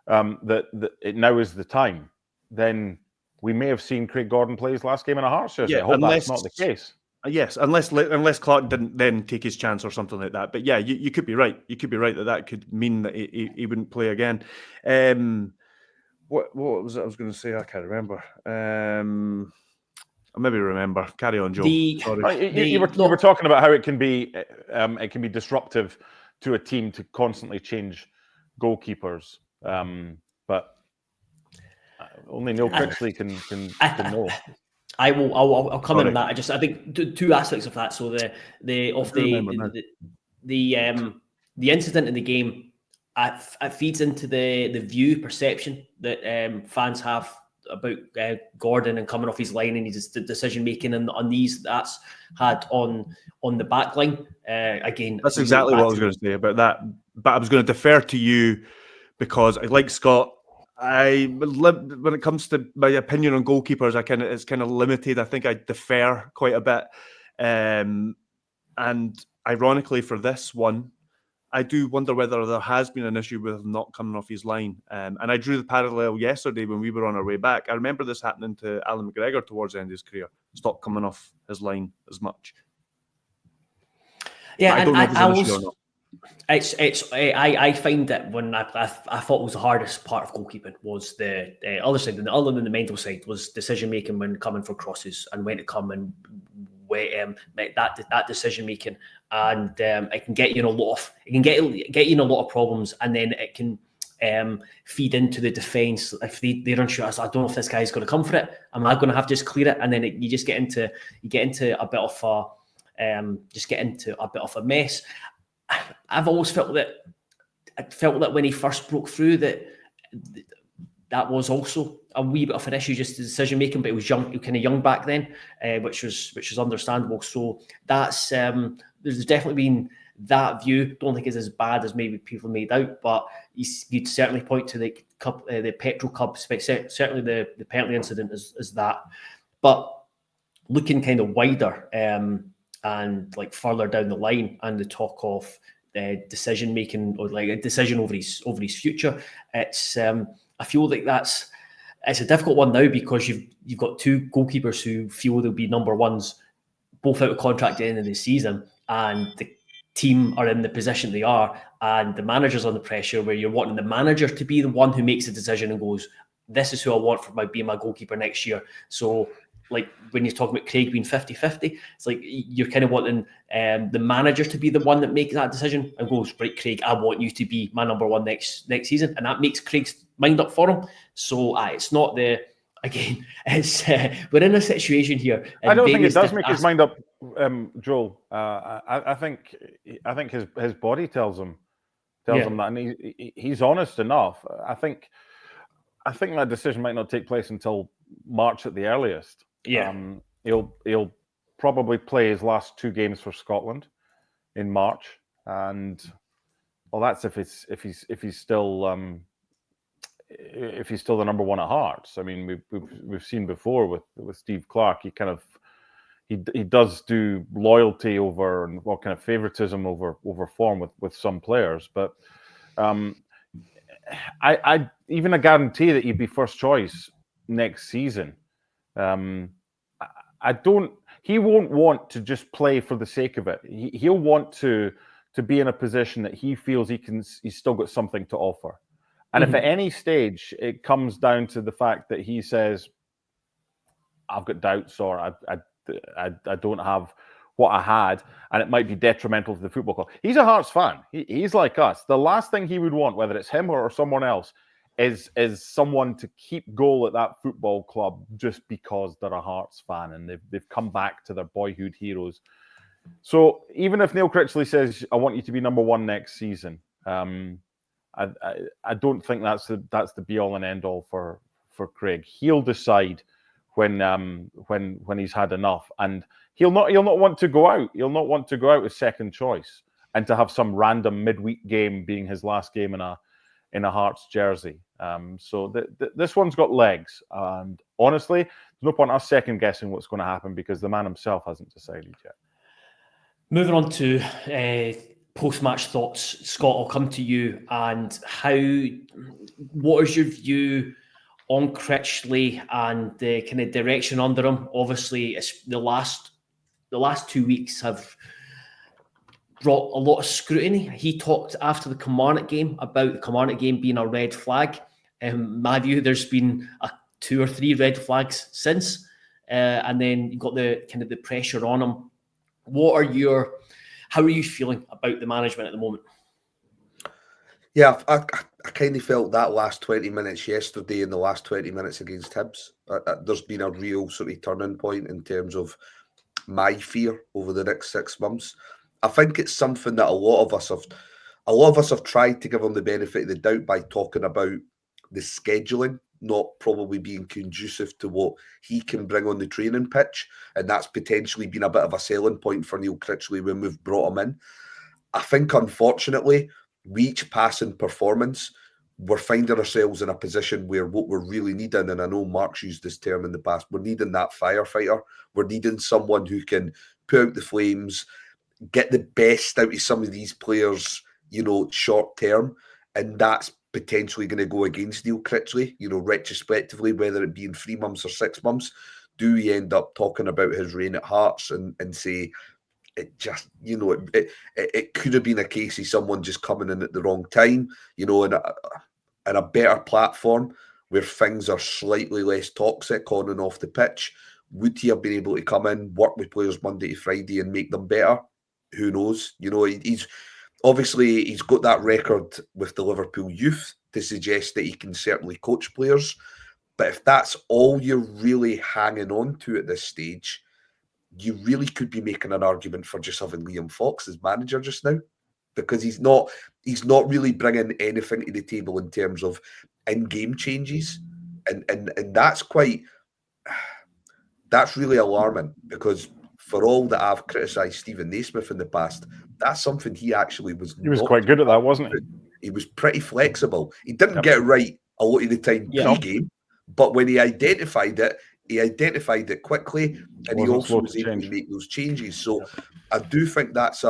Speaker 2: that it now is the time, then we may have seen Craig Gordon play his last game in a Hearts jersey. I hope that's not the case.
Speaker 4: Yes, unless Clark didn't then take his chance or something like that. But yeah, you could be right. You could be right that could mean that he wouldn't play again. What was it I was going to say? I can't remember. I maybe remember. Carry on, Joe.
Speaker 2: You were talking about how it can be disruptive to a team to constantly change goalkeepers, but only Neil Critchley can know.
Speaker 1: I'll come in on that. I think two aspects of that. So the incident in the game, it feeds into the view perception that fans have about Gordon and coming off his line and his decision making on these that's had on the back line. Again,
Speaker 4: that's exactly what I was going to say about that. But I was going to defer to you because, like Scott, when it comes to my opinion on goalkeepers, it's kind of limited. I think I defer quite a bit, and ironically for this one, I do wonder whether there has been an issue with him not coming off his line. And I drew the parallel yesterday when we were on our way back. I remember this happening to Alan McGregor towards the end of his career. Stopped coming off his line as much.
Speaker 1: Yeah,
Speaker 4: but I don't know if it's an issue or not.
Speaker 1: I find that when I thought was the hardest part of goalkeeping was the other side, other than the mental side, was decision making when coming for crosses and when to come and make that decision making, and it can get you in a lot of get you in a lot of problems, and then it can feed into the defence if they're unsure. I don't know if this guy's going to come for it. Am I going to have to just clear it? And then you just get into a bit of a mess. I've always felt that when he first broke through that was also a wee bit of an issue, just the decision making. But he was young, kind of young back then, which was understandable. So that's there's definitely been that view. Don't think it's as bad as maybe people made out, but you'd certainly point to the petrol cup, certainly the penalty incident is that. But looking kind of wider and like further down the line, and the talk of decision making or like a decision over his future, it's I feel like it's a difficult one now because you've got two goalkeepers who feel they'll be number ones, both out of contract at the end of the season, and the team are in the position they are, and the manager's under pressure where you're wanting the manager to be the one who makes the decision and goes, this is who I want for being my goalkeeper next year. So like when you're talking about Craig being 50-50, it's like you're kind of wanting the manager to be the one that makes that decision and goes, right, Craig, I want you to be my number one next season. And that makes Craig's mind up for him. So it's not again, it's we're in a situation here.
Speaker 2: I don't think it does make his mind up, Joel. I think his body tells him that, and he's honest enough. I think that decision might not take place until March at the earliest.
Speaker 1: Yeah,
Speaker 2: he'll probably play his last two games for Scotland in March, and that's if he's still the number one at Hearts. I mean, we've seen before with Steve Clarke, he does do loyalty over and what kind of favoritism over form with some players, but I even a guarantee that he'd be first choice next season. He won't want to just play for the sake of it. He'll want to be in a position that he feels he's still got something to offer. And if at any stage it comes down to the fact that he says, I've got doubts or I don't have what I had, and it might be detrimental to the football club. He's a Hearts fan. He's like us. The last thing he would want, whether it's him or someone else, is someone to keep goal at that football club just because they're a Hearts fan and they've come back to their boyhood heroes. So even if Neil Critchley says, I want you to be number one next season, I don't think that's the be all and end all for Craig. He'll decide when he's had enough, and he'll not want to go out. He'll not want to go out as second choice and to have some random midweek game being his last game in a Hearts jersey. So this one's got legs, and honestly, there's no point us second guessing what's going to happen because the man himself hasn't decided yet.
Speaker 1: Moving on to post-match thoughts, Scott, I'll come to you. And what is your view on Critchley and the kind of direction under him? Obviously, it's the last the last 2 weeks have brought a lot of scrutiny. He talked after the Kilmarnock game about the Kilmarnock game being a red flag. In my view, there's been 2 or 3 red flags since, and then you got the kind of the pressure on him. How are you feeling about the management at the moment?
Speaker 3: Yeah, I kind of felt that last 20 minutes yesterday and the last 20 minutes against Hibs. There's been a real sort of turning point in terms of my fear over the next 6 months. I think it's something that a lot of us have tried to give him the benefit of the doubt by talking about the scheduling not probably being conducive to what he can bring on the training pitch, and that's potentially been a bit of a selling point for Neil Critchley when we've brought him in. I think, unfortunately, with each passing performance, we're finding ourselves in a position where what we're really needing, and I know Mark's used this term in the past, we're needing that firefighter. We're needing someone who can put out the flames, get the best out of some of these players, short term, and that's potentially going to go against Neil Critchley, retrospectively, whether it be in 3 months or 6 months. Do we end up talking about his reign at Hearts and say, it just, it could have been a case of someone just coming in at the wrong time, in a better platform where things are slightly less toxic on and off the pitch. Would he have been able to come in, work with players Monday to Friday and make them better? Who knows? He's got that record with the Liverpool youth to suggest that he can certainly coach players. But if that's all you're really hanging on to at this stage, you really could be making an argument for just having Liam Fox as manager just now, because he's not really bringing anything to the table in terms of in-game changes, and that's really alarming, because for all that I've criticised Stephen Naismith in the past, that's something he actually was.
Speaker 2: He was quite good at that, wasn't he?
Speaker 3: He was pretty flexible. He didn't get it right a lot of the time pre-game, but when he identified it quickly, and he also was able to make those changes. So I do think that's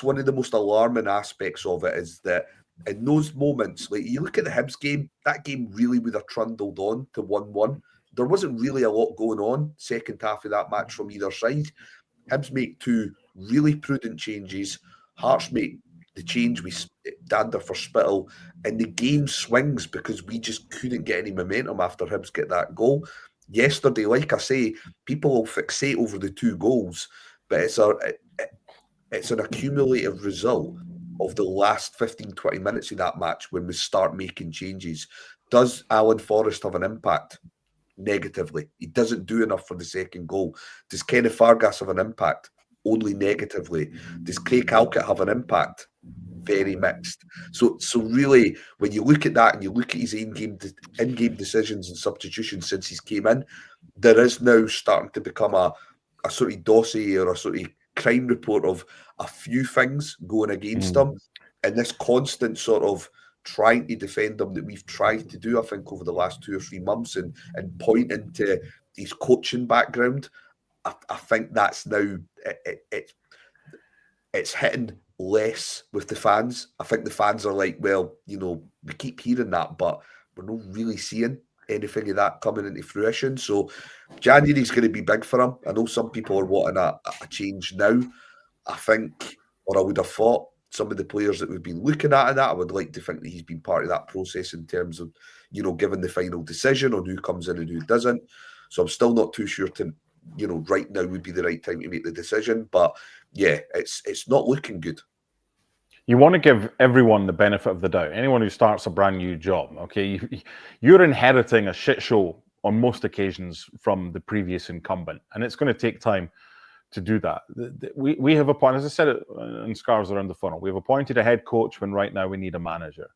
Speaker 3: one of the most alarming aspects of it, is that in those moments, like you look at the Hibs game, that game really would have trundled on to 1-1. There wasn't really a lot going on second half of that match from either side. Hibs make 2 really prudent changes. Hearts make the change with Dander for Spittle, and the game swings because we just couldn't get any momentum after Hibs get that goal. Yesterday, like I say, people will fixate over the 2 goals, but it's an accumulative result of the last 15, 20 minutes of that match when we start making changes. Does Alan Forrest have an impact? Negatively. He doesn't do enough for the second goal. Does Kenneth Fargas have an impact? Only negatively. Does Craig Halkett have an impact? Very mixed. So really, when you look at that and you look at his in-game decisions and substitutions since he's came in, there is now starting to become a sort of dossier or a sort of crime report of a few things going against him, and this constant sort of trying to defend him that we've tried to do, I think, over the last 2 or 3 months, and pointing to his coaching background. I think that's now it's hitting less with the fans. I think the fans are like, well, we keep hearing that, but we're not really seeing anything of that coming into fruition. So January's going to be big for him. I know some people are wanting a change now. I think, or I would have thought, some of the players that we've been looking at in that, I would like to think that he's been part of that process in terms of, giving the final decision on who comes in and who doesn't. So I'm still not too sure to, right now would be the right time to make the decision. But yeah, it's not looking good.
Speaker 2: You want to give everyone the benefit of the doubt. Anyone who starts a brand new job, okay, you're inheriting a shit show on most occasions from the previous incumbent, and it's going to take time to do that. We have appointed, as I said in Scarves Around the Funnel, we've appointed a head coach when right now we need a manager.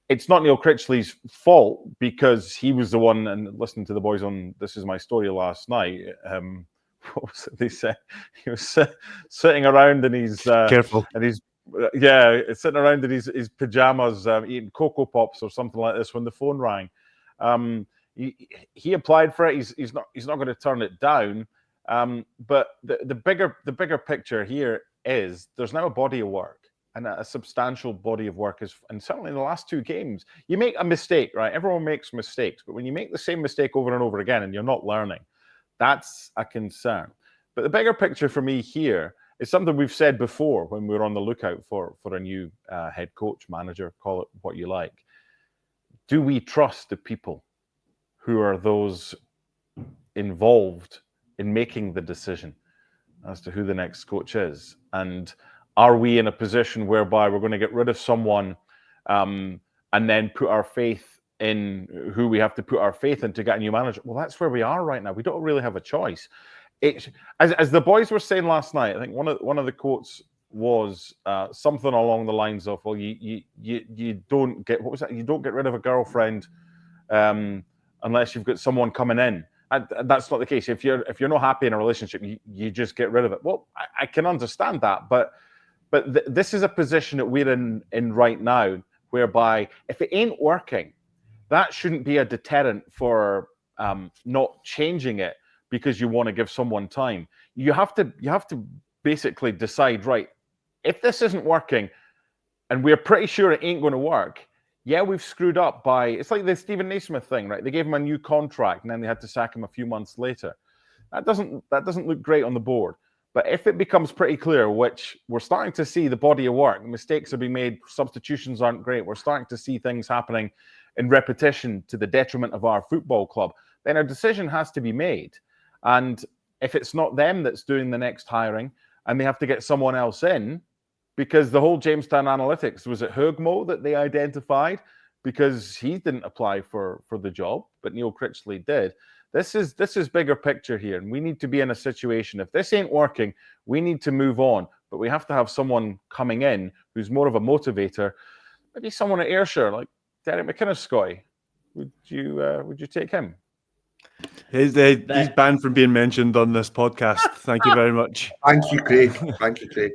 Speaker 2: It's not Neil Critchley's fault, because he was the one, and listening to the boys on This Is My Story last night, what was it they said? He was sitting around and he's
Speaker 4: careful,
Speaker 2: and he's sitting around in his pajamas eating Cocoa Pops or something like this when the phone rang. He applied for it. He's not going to turn it down. But the bigger picture here is there's now a body of work, and a substantial body of work and certainly in the last 2 games, you make a mistake, right? Everyone makes mistakes, but when you make the same mistake over and over again and you're not learning, that's a concern. But the bigger picture for me here is something we've said before when we were on the lookout for a new head coach, manager, call it what you like. Do we trust the people who are those involved in making the decision as to who the next coach is? And are we in a position whereby we're going to get rid of someone and then put our faith in who we have to put our faith in to get a new manager? Well, that's where we are right now. We don't really have a choice. As the boys were saying last night, I think one of the quotes was something along the lines of, "Well, you don't get, what was that? You don't get rid of a girlfriend unless you've got someone coming in." And that's not the case. If you're not happy in a relationship, you just get rid of it. Well, I can understand that, but this is a position that we're in right now, whereby if it ain't working, that shouldn't be a deterrent for not changing it because you want to give someone time. You have to basically decide, right, if this isn't working and we're pretty sure it ain't going to work, yeah, we've screwed up by, it's like the Stephen Naismith thing, right? They gave him a new contract and then they had to sack him a few months later. That doesn't look great on the board. But if it becomes pretty clear, which we're starting to see the body of work, mistakes are being made, substitutions aren't great, we're starting to see things happening in repetition to the detriment of our football club, then a decision has to be made. And if it's not them that's doing the next hiring and they have to get someone else in, because the whole Jamestown analytics, was it Hugmo that they identified? Because he didn't apply for the job, but Neil Critchley did. This is bigger picture here, and we need to be in a situation, if this ain't working, we need to move on. But we have to have someone coming in who's more of a motivator, maybe someone at Ayrshire, like Derek McIntosh. Scotty, would you take him?
Speaker 4: He's banned from being mentioned on this podcast. Thank you very much.
Speaker 3: Thank you, Craig. Thank you, Craig.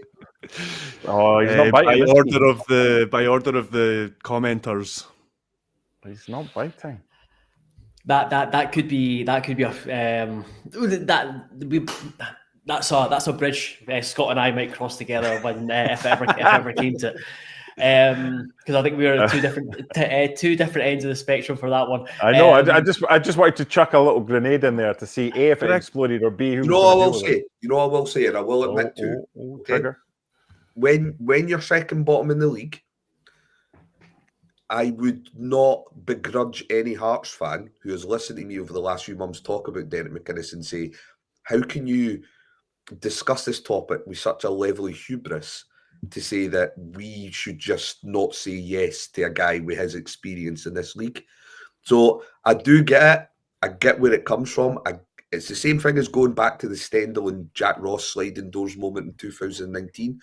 Speaker 2: Oh, he's not biting.
Speaker 4: By order of the commenters.
Speaker 2: He's not biting.
Speaker 1: That could be a that's a bridge Scott and I might cross together when if ever came to it. Because I think we were at two different ends of the spectrum for that one.
Speaker 2: I know. I just wanted to chuck a little grenade in there to see A, if it exploded, or B, who.
Speaker 3: You know what I will say, and I will admit to
Speaker 2: trigger.
Speaker 3: When you're second bottom in the league, I would not begrudge any Hearts fan who has listened to me over the last few months talk about Derek McIntosh and say, how can you discuss this topic with such a level of hubris to say that we should just not say yes to a guy with his experience in this league? So I do get it. I get where it comes from. It's the same thing as going back to the Stendhal and Jack Ross sliding doors moment in 2019.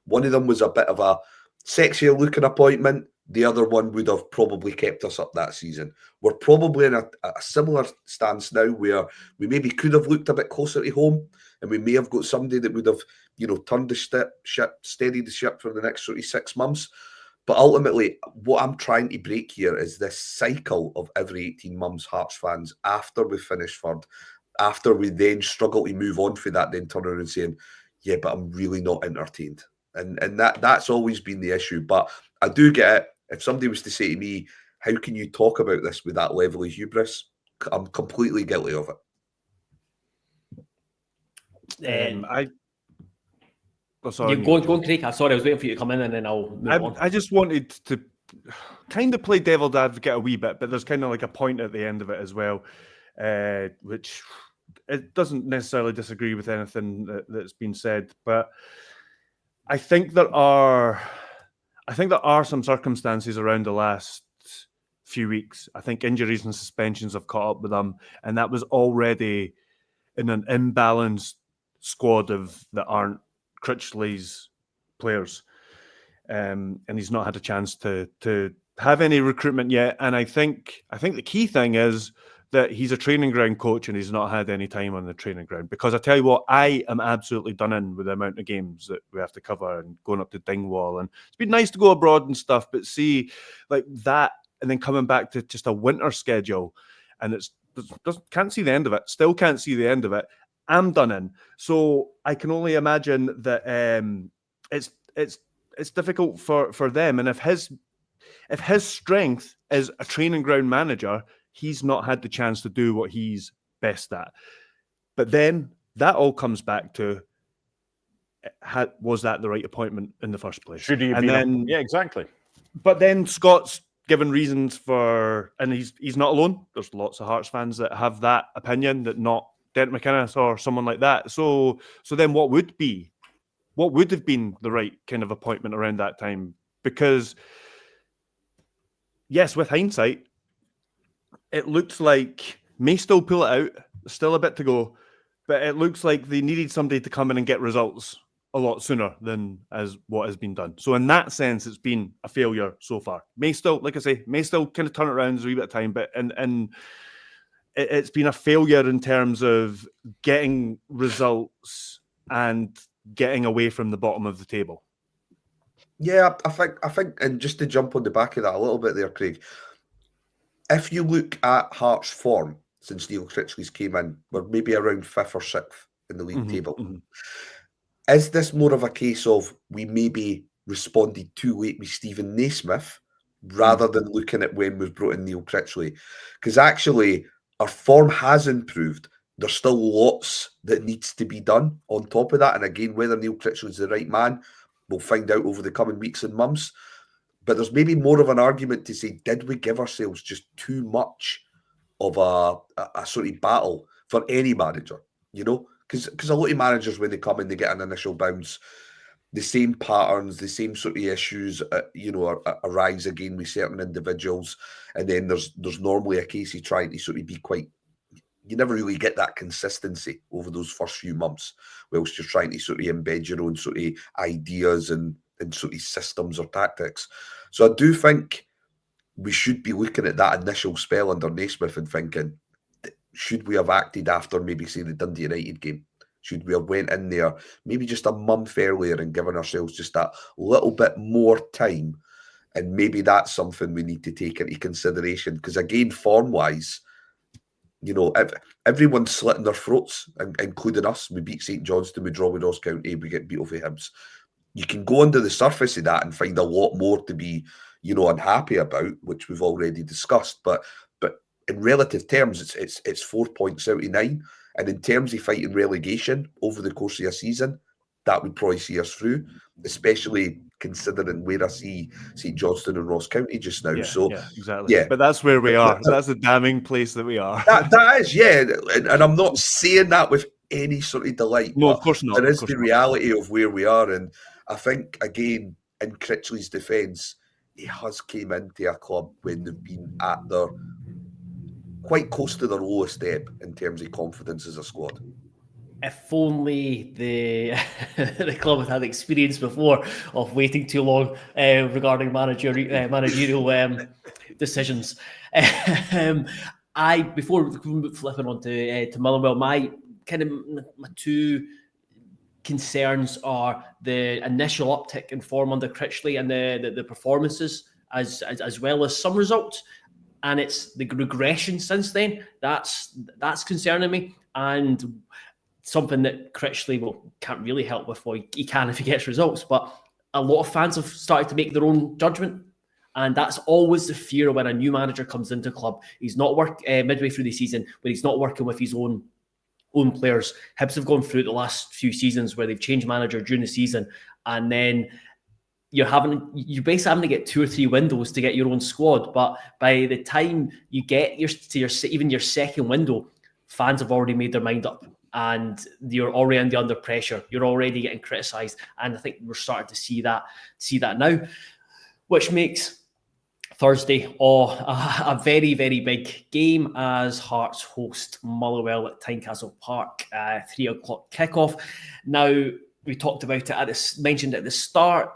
Speaker 3: One of them was a bit of a sexier looking appointment. The other one would have probably kept us up that season. We're probably in a similar stance now where we maybe could have looked a bit closer to home and we may have got somebody that would have, turned the ship, steadied the ship for the next sort of 6 months. But ultimately, what I'm trying to break here is this cycle of every 18 months, Hearts fans, after we finish third, after we then struggle to move on for that, then turn around and saying, yeah, but I'm really not entertained. And that's always been the issue. But I do get it. If somebody was to say to me, how can you talk about this with that level of hubris? I'm completely guilty of it.
Speaker 1: Sorry, go on, Craig. I'm sorry, I was waiting for you to come in and then I'll move on.
Speaker 4: I just wanted to kind of play devil's advocate a wee bit, but there's kind of like a point at the end of it as well, which it doesn't necessarily disagree with anything that's been said, but I think there are some circumstances around the last few weeks. I think injuries and suspensions have caught up with them, and that was already in an imbalanced squad that aren't Critchley's players, and he's not had a chance to have any recruitment yet. And I think the key thing is that he's a training ground coach and he's not had any time on the training ground. Because I tell you what, I am absolutely done in with the amount of games that we have to cover and going up to Dingwall. And it's been nice to go abroad and stuff, but see like that and then coming back to just a winter schedule and can't see the end of it. Still can't see the end of it. I'm done in. So I can only imagine that it's difficult for them. And if his strength is a training ground manager, he's not had the chance to do what he's best at. But then that all comes back to was that the right appointment in the first place?
Speaker 2: Should he have
Speaker 4: and
Speaker 2: been?
Speaker 4: then,
Speaker 2: Yeah, exactly.
Speaker 4: But then Scott's given reasons for, and he's not alone. There's lots of Hearts fans that have that opinion, that not Derek McIntosh or someone like that. So then what would have been the right kind of appointment around that time? Because yes, with hindsight, it looked like may still pull it out. There's still a bit to go, but it looks like they needed somebody to come in and get results a lot sooner than as what has been done. So in that sense, it's been a failure so far. May still, like I say, may still kind of turn it around. There's a wee bit of time, but it's been a failure in terms of getting results and getting away from the bottom of the table.
Speaker 3: Yeah, I think, and just to jump on the back of that a little bit there, Craig, if you look at Hearts' form since Neil Critchley's came in, we're maybe around 5th or 6th in the league table.
Speaker 4: Mm-hmm.
Speaker 3: Is this more of a case of we maybe responded too late with Stephen Naismith rather than looking at when we've brought in Neil Critchley? Because actually, our form has improved. There's still lots that needs to be done on top of that. And again, whether Neil Critchley is the right man, we'll find out over the coming weeks and months. But there's maybe more of an argument to say, did we give ourselves just too much of a sort of battle for any manager, you know? Because a lot of managers, when they come in, they get an initial bounce. The same patterns, the same sort of issues, arise again with certain individuals. And then there's normally a case of trying to sort of be quite... You never really get that consistency over those first few months, whilst you're trying to sort of embed your own sort of ideas and sort of systems or tactics. So I do think we should be looking at that initial spell under Naismith and thinking, should we have acted after maybe, say, the Dundee United game? Should we have went in there maybe just a month earlier and given ourselves just that little bit more time? And maybe that's something we need to take into consideration. Because again, form-wise, you know, everyone's slitting their throats, including us. We beat St Johnstone, we draw with Ross County, we get beat off with Hibs. You can go under the surface of that and find a lot more to be, you know, unhappy about, which we've already discussed. But in relative terms, it's 4 points out of 9. And in terms of fighting relegation over the course of a season, that would probably see us through, especially considering where I see St Johnstone and Ross County just now.
Speaker 4: Yeah, exactly.
Speaker 3: Yeah.
Speaker 4: But that's where we are. That's the damning place that we are.
Speaker 3: That is, yeah. And I'm not saying that with any sort of delight.
Speaker 4: No, of course not.
Speaker 3: There is the reality of where we are. And I think, again, in Critchley's defence, he has came into a club when they've been at their quite close to their lowest ebb in terms of confidence as a squad.
Speaker 1: If only the club had experience before of waiting too long regarding managerial decisions. Before flipping on to Motherwell, my two concerns are the initial uptick in form under Critchley and the performances as well as some results. And it's the regression since then that's concerning me, and something that Critchley can't really help with. Well, he can if he gets results, but a lot of fans have started to make their own judgment, and that's always the fear when a new manager comes into a club. He's not midway through the season when he's not working with his own players. Hibs have gone through the last few seasons where they've changed manager during the season, and then you're basically having to get 2 or 3 windows to get your own squad. But by the time you get even your second window, fans have already made their mind up, and you're already under pressure. You're already getting criticised, and I think we're starting to see that now, which makes Thursday a very, very big game as Hearts host Motherwell at Tynecastle Park, 3 o'clock kickoff. Now, we talked about it mentioned at the start.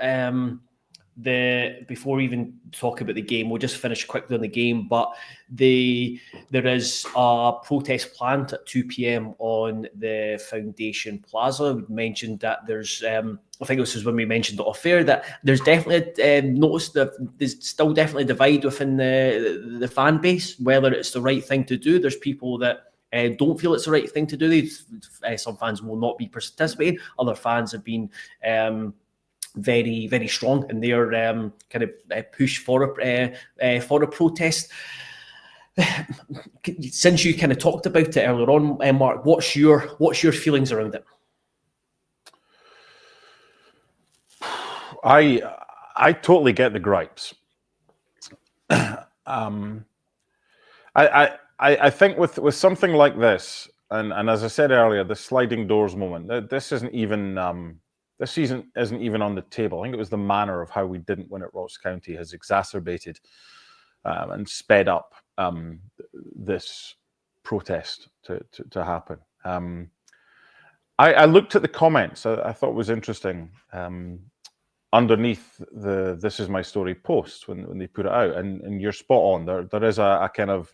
Speaker 1: Before we even talk about the game, we'll just finish quickly on the game. But there is a protest planned at 2 p.m. on the Foundation Plaza. We mentioned that there's, I think this is when we mentioned it off air, that there's definitely noticed that there's still definitely a divide within the fan base, whether it's the right thing to do. There's people that don't feel it's the right thing to do. Some fans will not be participating. Other fans have been very, very strong in their kind of push for a protest. since you kind of talked about it earlier on, Mark, what's your feelings around it?
Speaker 2: I totally get the gripes. I think with something like this, and as I said earlier, the sliding doors moment, this isn't even this season isn't even on the table. I think it was the manner of how we didn't win at Ross County has exacerbated and sped up this protest to happen. I looked at the comments. I thought it was interesting. Underneath the "This Is My Story" post when they put it out, and you're spot on. There is a kind of,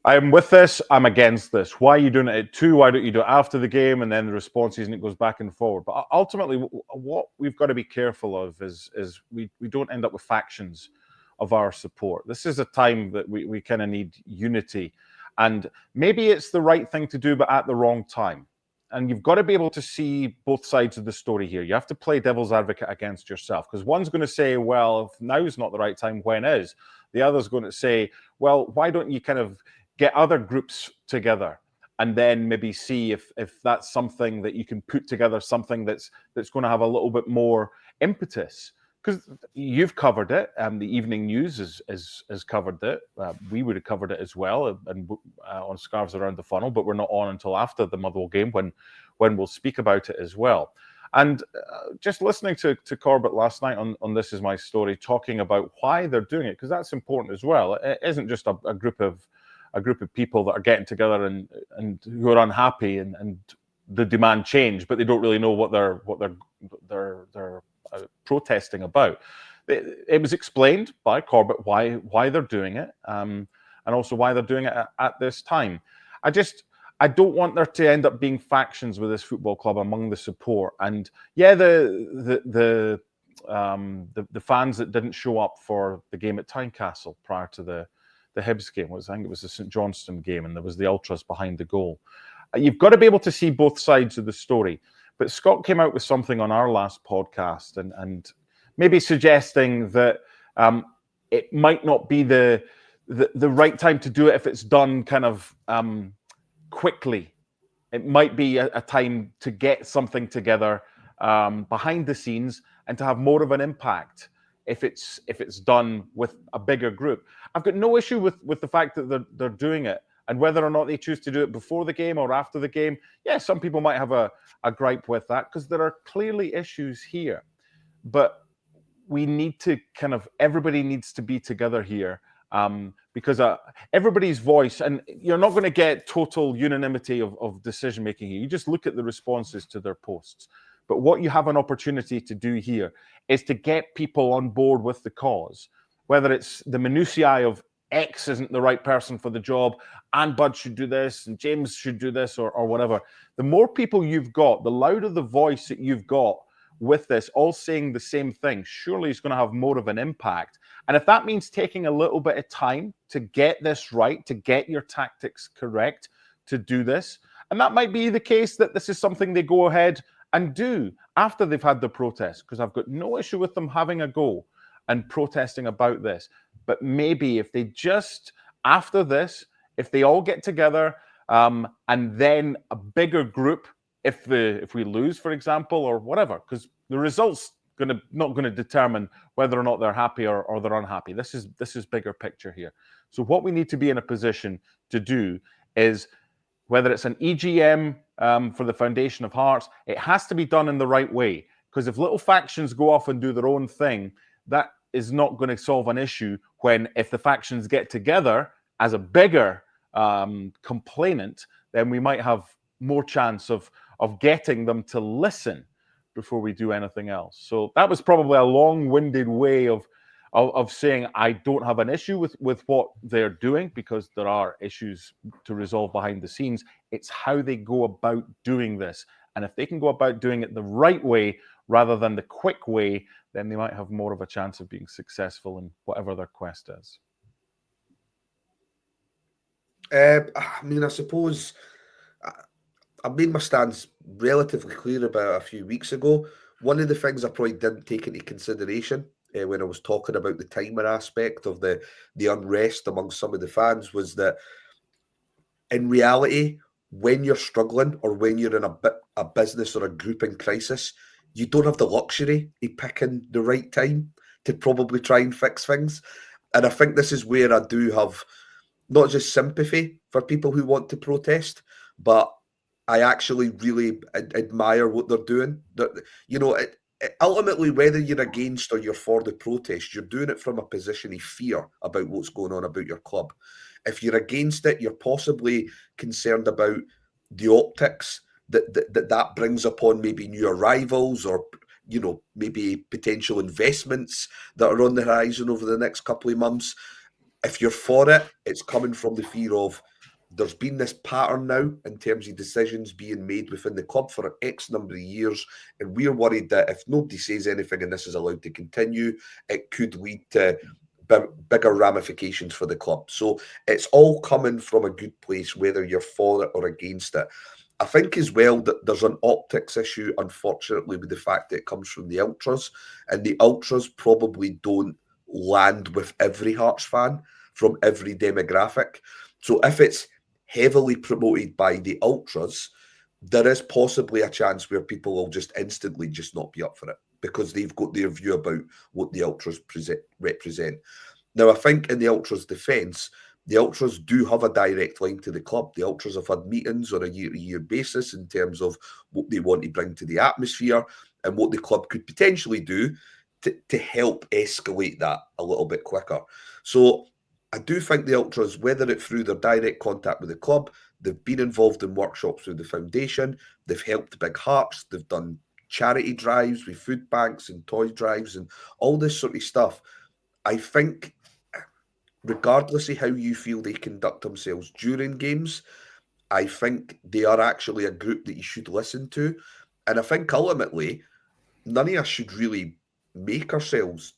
Speaker 2: I'm with this, I'm against this. Why are you doing it at 2? Why don't you do it after the game? And then the response is, and it goes back and forward. But ultimately, what we've got to be careful of is we don't end up with factions of our support. This is a time that we kind of need unity, and maybe it's the right thing to do, but at the wrong time. And you've got to be able to see both sides of the story here. You have to play devil's advocate against yourself, because one's going to say, well, if now is not the right time, when is? The other's going to say, well, why don't you kind of get other groups together and then maybe see if that's something that you can put together, something that's going to have a little bit more impetus. Because you've covered it, the Evening News has covered it. We would have covered it as well, and on Scarves Around the Funnel, but we're not on until after the Motherwell game when we'll speak about it as well. And just listening to Corbett last night on This Is My Story, talking about why they're doing it, because that's important as well. It isn't just a group of people that are getting together and who are unhappy and the demand change, but they don't really know what they're protesting about. It was explained by Corbett why they're doing it, and also why they're doing it at this time. I don't want there to end up being factions with this football club among the support. And yeah, the fans that didn't show up for the game at Tynecastle prior to the Hibs game, I think it was the St Johnstone game, and there was the ultras behind the goal. You've got to be able to see both sides of the story. But Scott came out with something on our last podcast and maybe suggesting that it might not be the right time to do it if it's done kind of quickly. It might be a time to get something together behind the scenes and to have more of an impact if it's done with a bigger group. I've got no issue with the fact that they're doing it. And whether or not they choose to do it before the game or after the game, yeah, some people might have a gripe with that because there are clearly issues here. But we need to everybody needs to be together here because everybody's voice, and you're not going to get total unanimity of decision-making here. You just look at the responses to their posts. But what you have an opportunity to do here is to get people on board with the cause, whether it's the minutiae of X isn't the right person for the job, and Bud should do this, and James should do this, or whatever. The more people you've got, the louder the voice that you've got with this, all saying the same thing, surely it's going to have more of an impact. And if that means taking a little bit of time to get this right, to get your tactics correct, to do this, and that might be the case that this is something they go ahead and do after they've had the protest, because I've got no issue with them having a go and protesting about this. But maybe if they just, after this, if they all get together and then a bigger group, if we lose, for example, or whatever, because the results not going to determine whether or not they're happy or they're unhappy. This is bigger picture here. So what we need to be in a position to do is, whether it's an EGM for the Foundation of Hearts, it has to be done in the right way. Because if little factions go off and do their own thing, that is not going to solve an issue if the factions get together as a bigger complainant, then we might have more chance of getting them to listen before we do anything else. So that was probably a long-winded way of saying I don't have an issue with what they're doing, because there are issues to resolve behind the scenes. It's how they go about doing this. And if they can go about doing it the right way rather than the quick way, then they might have more of a chance of being successful in whatever their quest is.
Speaker 3: I suppose I made my stance relatively clear about a few weeks ago. One of the things I probably didn't take into consideration when I was talking about the timing aspect of the unrest among some of the fans, was that in reality, when you're struggling or when you're in a business or a group in crisis, you don't have the luxury of picking the right time to probably try and fix things. And I think this is where I do have not just sympathy for people who want to protest, but I actually really admire what they're doing. Ultimately, whether you're against or you're for the protest, you're doing it from a position of fear about what's going on about your club. If you're against it, you're possibly concerned about the optics that brings upon maybe new arrivals or, maybe potential investments that are on the horizon over the next couple of months. If you're for it, it's coming from the fear of there's been this pattern now in terms of decisions being made within the club for X number of years, and we're worried that if nobody says anything and this is allowed to continue, it could lead to bigger ramifications for the club. So it's all coming from a good place, whether you're for it or against it. I think as well that there's an optics issue, unfortunately, with the fact that it comes from the ultras, and the ultras probably don't land with every Hearts fan from every demographic. So if it's heavily promoted by the ultras, there is possibly a chance where people will just instantly just not be up for it because they've got their view about what the ultras represent. Now, I think in the ultras' defence, the ultras do have a direct line to the club. The ultras have had meetings on a year-to-year basis in terms of what they want to bring to the atmosphere and what the club could potentially do to help escalate that a little bit quicker. So I do think the ultras, whether it's through their direct contact with the club, they've been involved in workshops through the foundation, they've helped Big Hearts, they've done charity drives with food banks and toy drives and all this sort of stuff. I think regardless of how you feel they conduct themselves during games, I think they are actually a group that you should listen to. And I think ultimately, none of us should really make ourselves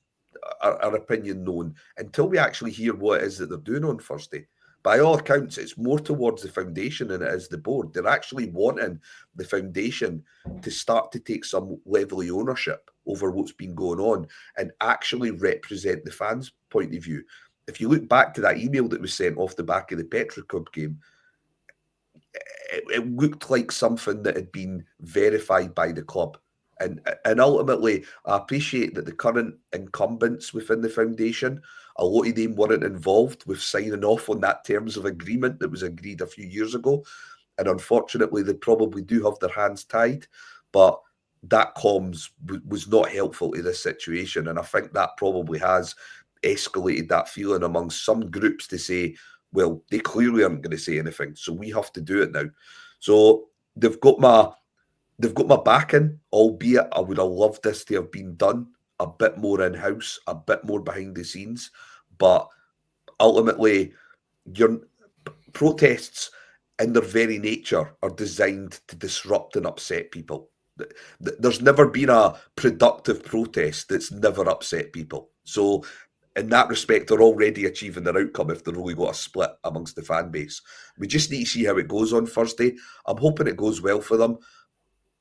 Speaker 3: our opinion known until we actually hear what it is that they're doing on Thursday. By all accounts, it's more towards the foundation than it is the board. They're actually wanting the foundation to start to take some level of ownership over what's been going on and actually represent the fans' point of view. If you look back to that email that was sent off the back of the Petroclub game, it looked like something that had been verified by the club. And ultimately, I appreciate that the current incumbents within the foundation, a lot of them weren't involved with signing off on that terms of agreement that was agreed a few years ago. And unfortunately, they probably do have their hands tied. But that comms was not helpful to this situation. And I think that probably has escalated that feeling among some groups to say, well, they clearly aren't going to say anything, so we have to do it now. So they've got my backing, albeit I would have loved this to have been done a bit more in-house, a bit more behind the scenes. But ultimately, your protests in their very nature are designed to disrupt and upset people. There's never been a productive protest that's never upset people. So in that respect, they're already achieving their outcome if they've only got a split amongst the fan base. We just need to see how it goes on Thursday. I'm hoping it goes well for them.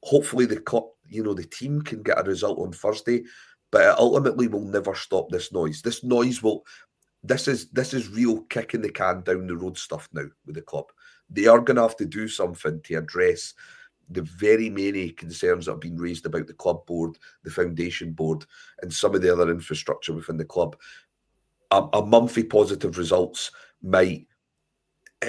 Speaker 3: Hopefully the team can get a result on Thursday, but it ultimately will never stop this noise. This is real kicking the can down the road stuff now with the club. They are going to have to do something to address the very many concerns that have been raised about the club board, the foundation board, and some of the other infrastructure within the club. A monthly positive results might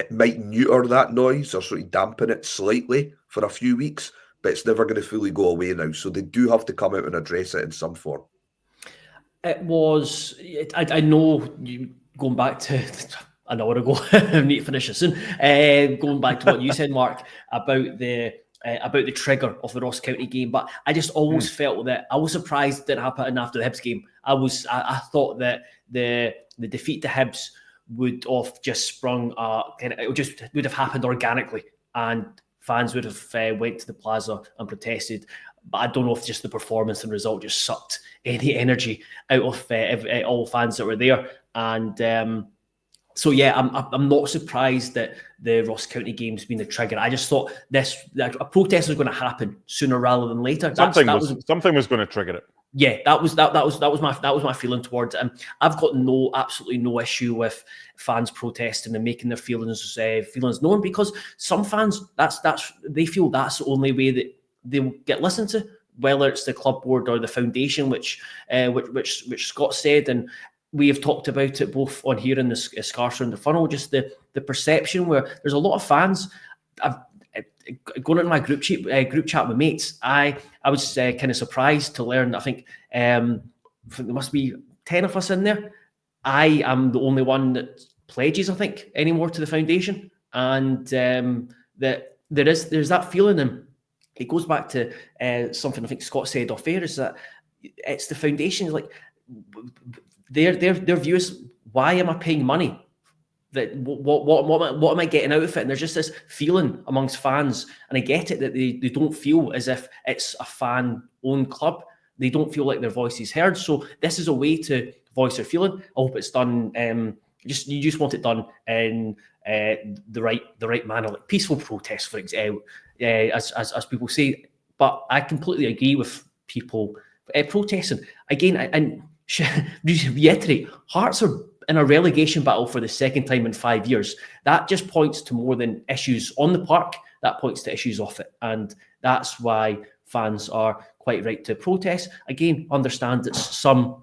Speaker 3: neuter that noise or sort of dampen it slightly for a few weeks, but it's never going to fully go away now. So they do have to come out and address it in some form.
Speaker 1: I know you going back to an hour ago. I need to finish this soon. Going back to what you said, Mark, about the trigger of the Ross County game, but I just always felt that I was surprised that it happened after the Hibs game. I thought that the defeat to Hibs would have just sprung it would have happened organically, and fans would have went to the plaza and protested. But I don't know if just the performance and result just sucked any energy out of all fans that were there. And so yeah, I'm not surprised that the Ross County game's been the trigger. I just thought a protest was going to happen sooner rather than later.
Speaker 2: Something was going to trigger it.
Speaker 1: Yeah, that was my feeling towards it. I've got absolutely no issue with fans protesting and making their feelings known, because some fans they feel that's the only way that they'll get listened to, whether it's the club board or the foundation, which Scott said, and we have talked about it both on here in the Scarves Around the Funnel, just the perception where there's a lot of fans. Going into my group chat with mates, I was kind of surprised to learn. I think there must be 10 of us in there. I am the only one that pledges, I think, anymore to the foundation, and that there's that feeling, and it goes back to something I think Scott said off air, is that it's the foundation, like their view is, why am I paying money? That what am I getting out of it? And there's just this feeling amongst fans, and I get it, that they don't feel as if it's a fan-owned club. They don't feel like their voice is heard. So this is a way to voice their feeling. I hope it's done. You just want it done in the right manner, like peaceful protest, for example, as people say. But I completely agree with people protesting again. And reiterate, Hearts are in a relegation battle for the second time in 5 years. That just points to more than issues on the park. That points to issues off it. And that's why fans are quite right to protest. Again, understand that some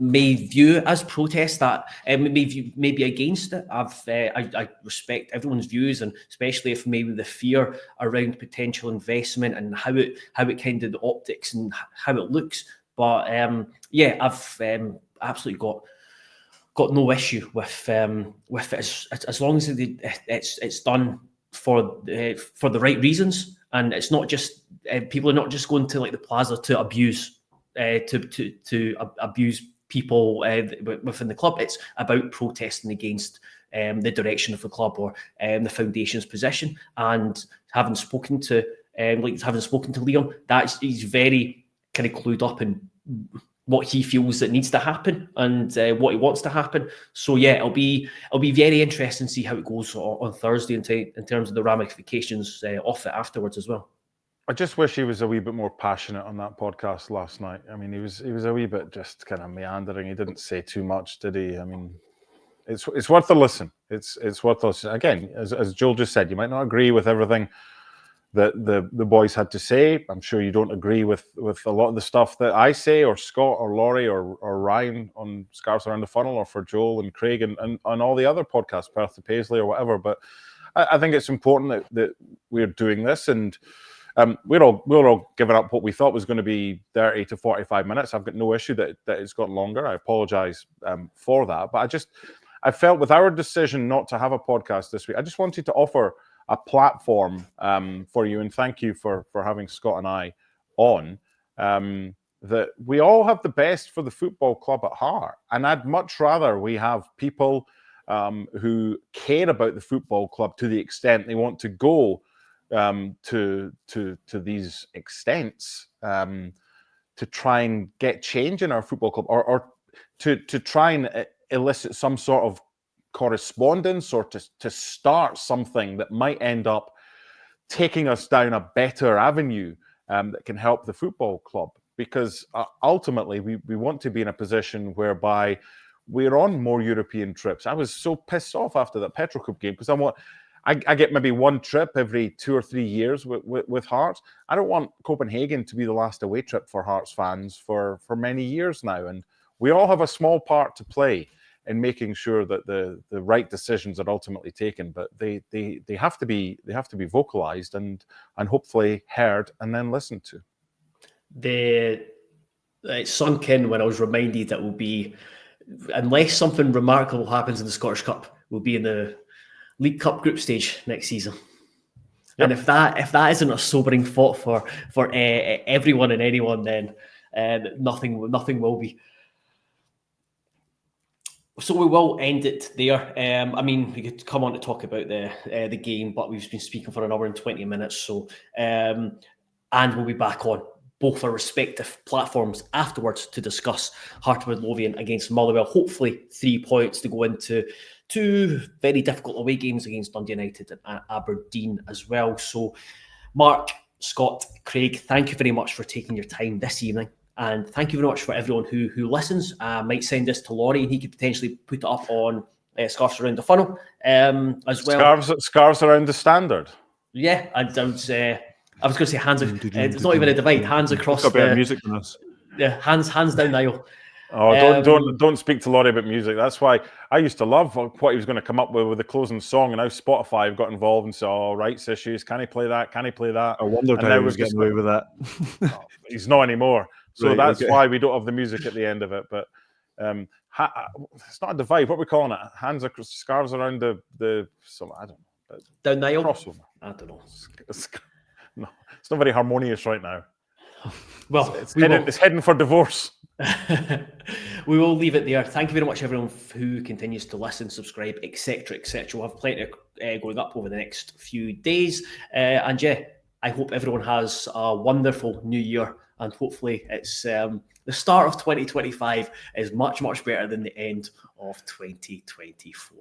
Speaker 1: may view it as protest, that may be against it. I respect everyone's views, and especially if maybe the fear around potential investment and how it kind of the optics and how it looks. But I've absolutely got no issue with it as long as it's done for the right reasons, and it's not just people are not just going to like the plaza to abuse abuse people within the club. It's about protesting against the direction of the club or the foundation's position. And having spoken to Liam, he's very kind of clued up in what he feels that needs to happen and what he wants to happen. So yeah, it'll be very interesting to see how it goes on Thursday in terms of the ramifications of it afterwards as well.
Speaker 2: I just wish he was a wee bit more passionate on that podcast last night. I mean, he was a wee bit just kind of meandering. He didn't say too much, did he? I mean, it's worth a listen. It's worth a listen. Again, as Joel just said, you might not agree with everything that the boys had to say. I'm sure you don't agree with a lot of the stuff that I say, or Scott, or Laurie, or Ryan on Scarves Around the Funnel, or for Joel and Craig and all the other podcasts, Perth to Paisley or whatever. But I think it's important that we're doing this, and we're all giving up what we thought was going to be 30 to 45 minutes. I've got no issue that it's got longer. I apologise for that. But I felt with our decision not to have a podcast this week, I just wanted to offer a platform for you, and thank you for having Scott and I on, that we all have the best for the football club at heart. And I'd much rather we have people who care about the football club to the extent they want to go to these extents to try and get change in our football club, or to try and elicit some sort of correspondence, or to start something that might end up taking us down a better avenue that can help the football club. Because ultimately we want to be in a position whereby we're on more European trips. I was so pissed off after that Petro Cup game, because I get maybe one trip every 2 or 3 years with Hearts. I don't want Copenhagen to be the last away trip for Hearts fans for many years now. And we all have a small part to play in making sure that the right decisions are ultimately taken. But they have to be vocalized and hopefully heard and then listened to.
Speaker 1: It sunk in when I was reminded that we'll be, unless something remarkable happens in the Scottish Cup, we'll be in the League Cup group stage next season. Yep. And if that isn't a sobering thought for everyone and anyone, then nothing will be. So we will end it there. I mean, we could come on to talk about the game, but we've been speaking for an hour and 20 minutes. So, and we'll be back on both our respective platforms afterwards to discuss Heart of Midlothian against Motherwell. Hopefully 3 points to go into 2 very difficult away games against Dundee United and Aberdeen as well. So, Mark, Scott, Craig, thank you very much for taking your time this evening And thank you very much for everyone who listens. Might send this to Laurie, and he could potentially put it up on Scarves Around the Funnel as well.
Speaker 2: Scarves Around the Standard.
Speaker 1: Yeah, I was going to say hands. It's not even a divide. Hands across
Speaker 4: Got better music than us.
Speaker 1: Yeah, hands down the aisle.
Speaker 2: Oh, don't speak to Laurie about music. That's why I used to love what he was going to come up with the closing song, and now Spotify have got involved and said, "Oh, rights issues. Can he play that? Can he play that?"
Speaker 4: I wondered how he was getting away with that.
Speaker 2: He's not anymore, so
Speaker 4: Right,
Speaker 2: that's
Speaker 4: okay.
Speaker 2: why we don't have the music at the end of it. But it's not a divide. What are we calling it? Hands across, scarves around the. So I don't know.
Speaker 1: Down the aisle.
Speaker 2: Crossover.
Speaker 1: I don't know.
Speaker 2: No, it's not very harmonious right now.
Speaker 1: Well,
Speaker 2: it's heading for divorce.
Speaker 1: We will leave it there. Thank you very much, everyone who continues to listen, subscribe, etc., etc. We'll have plenty going up over the next few days. And yeah, I hope everyone has a wonderful new year, and hopefully it's the start of 2025 is much, much better than the end of 2024.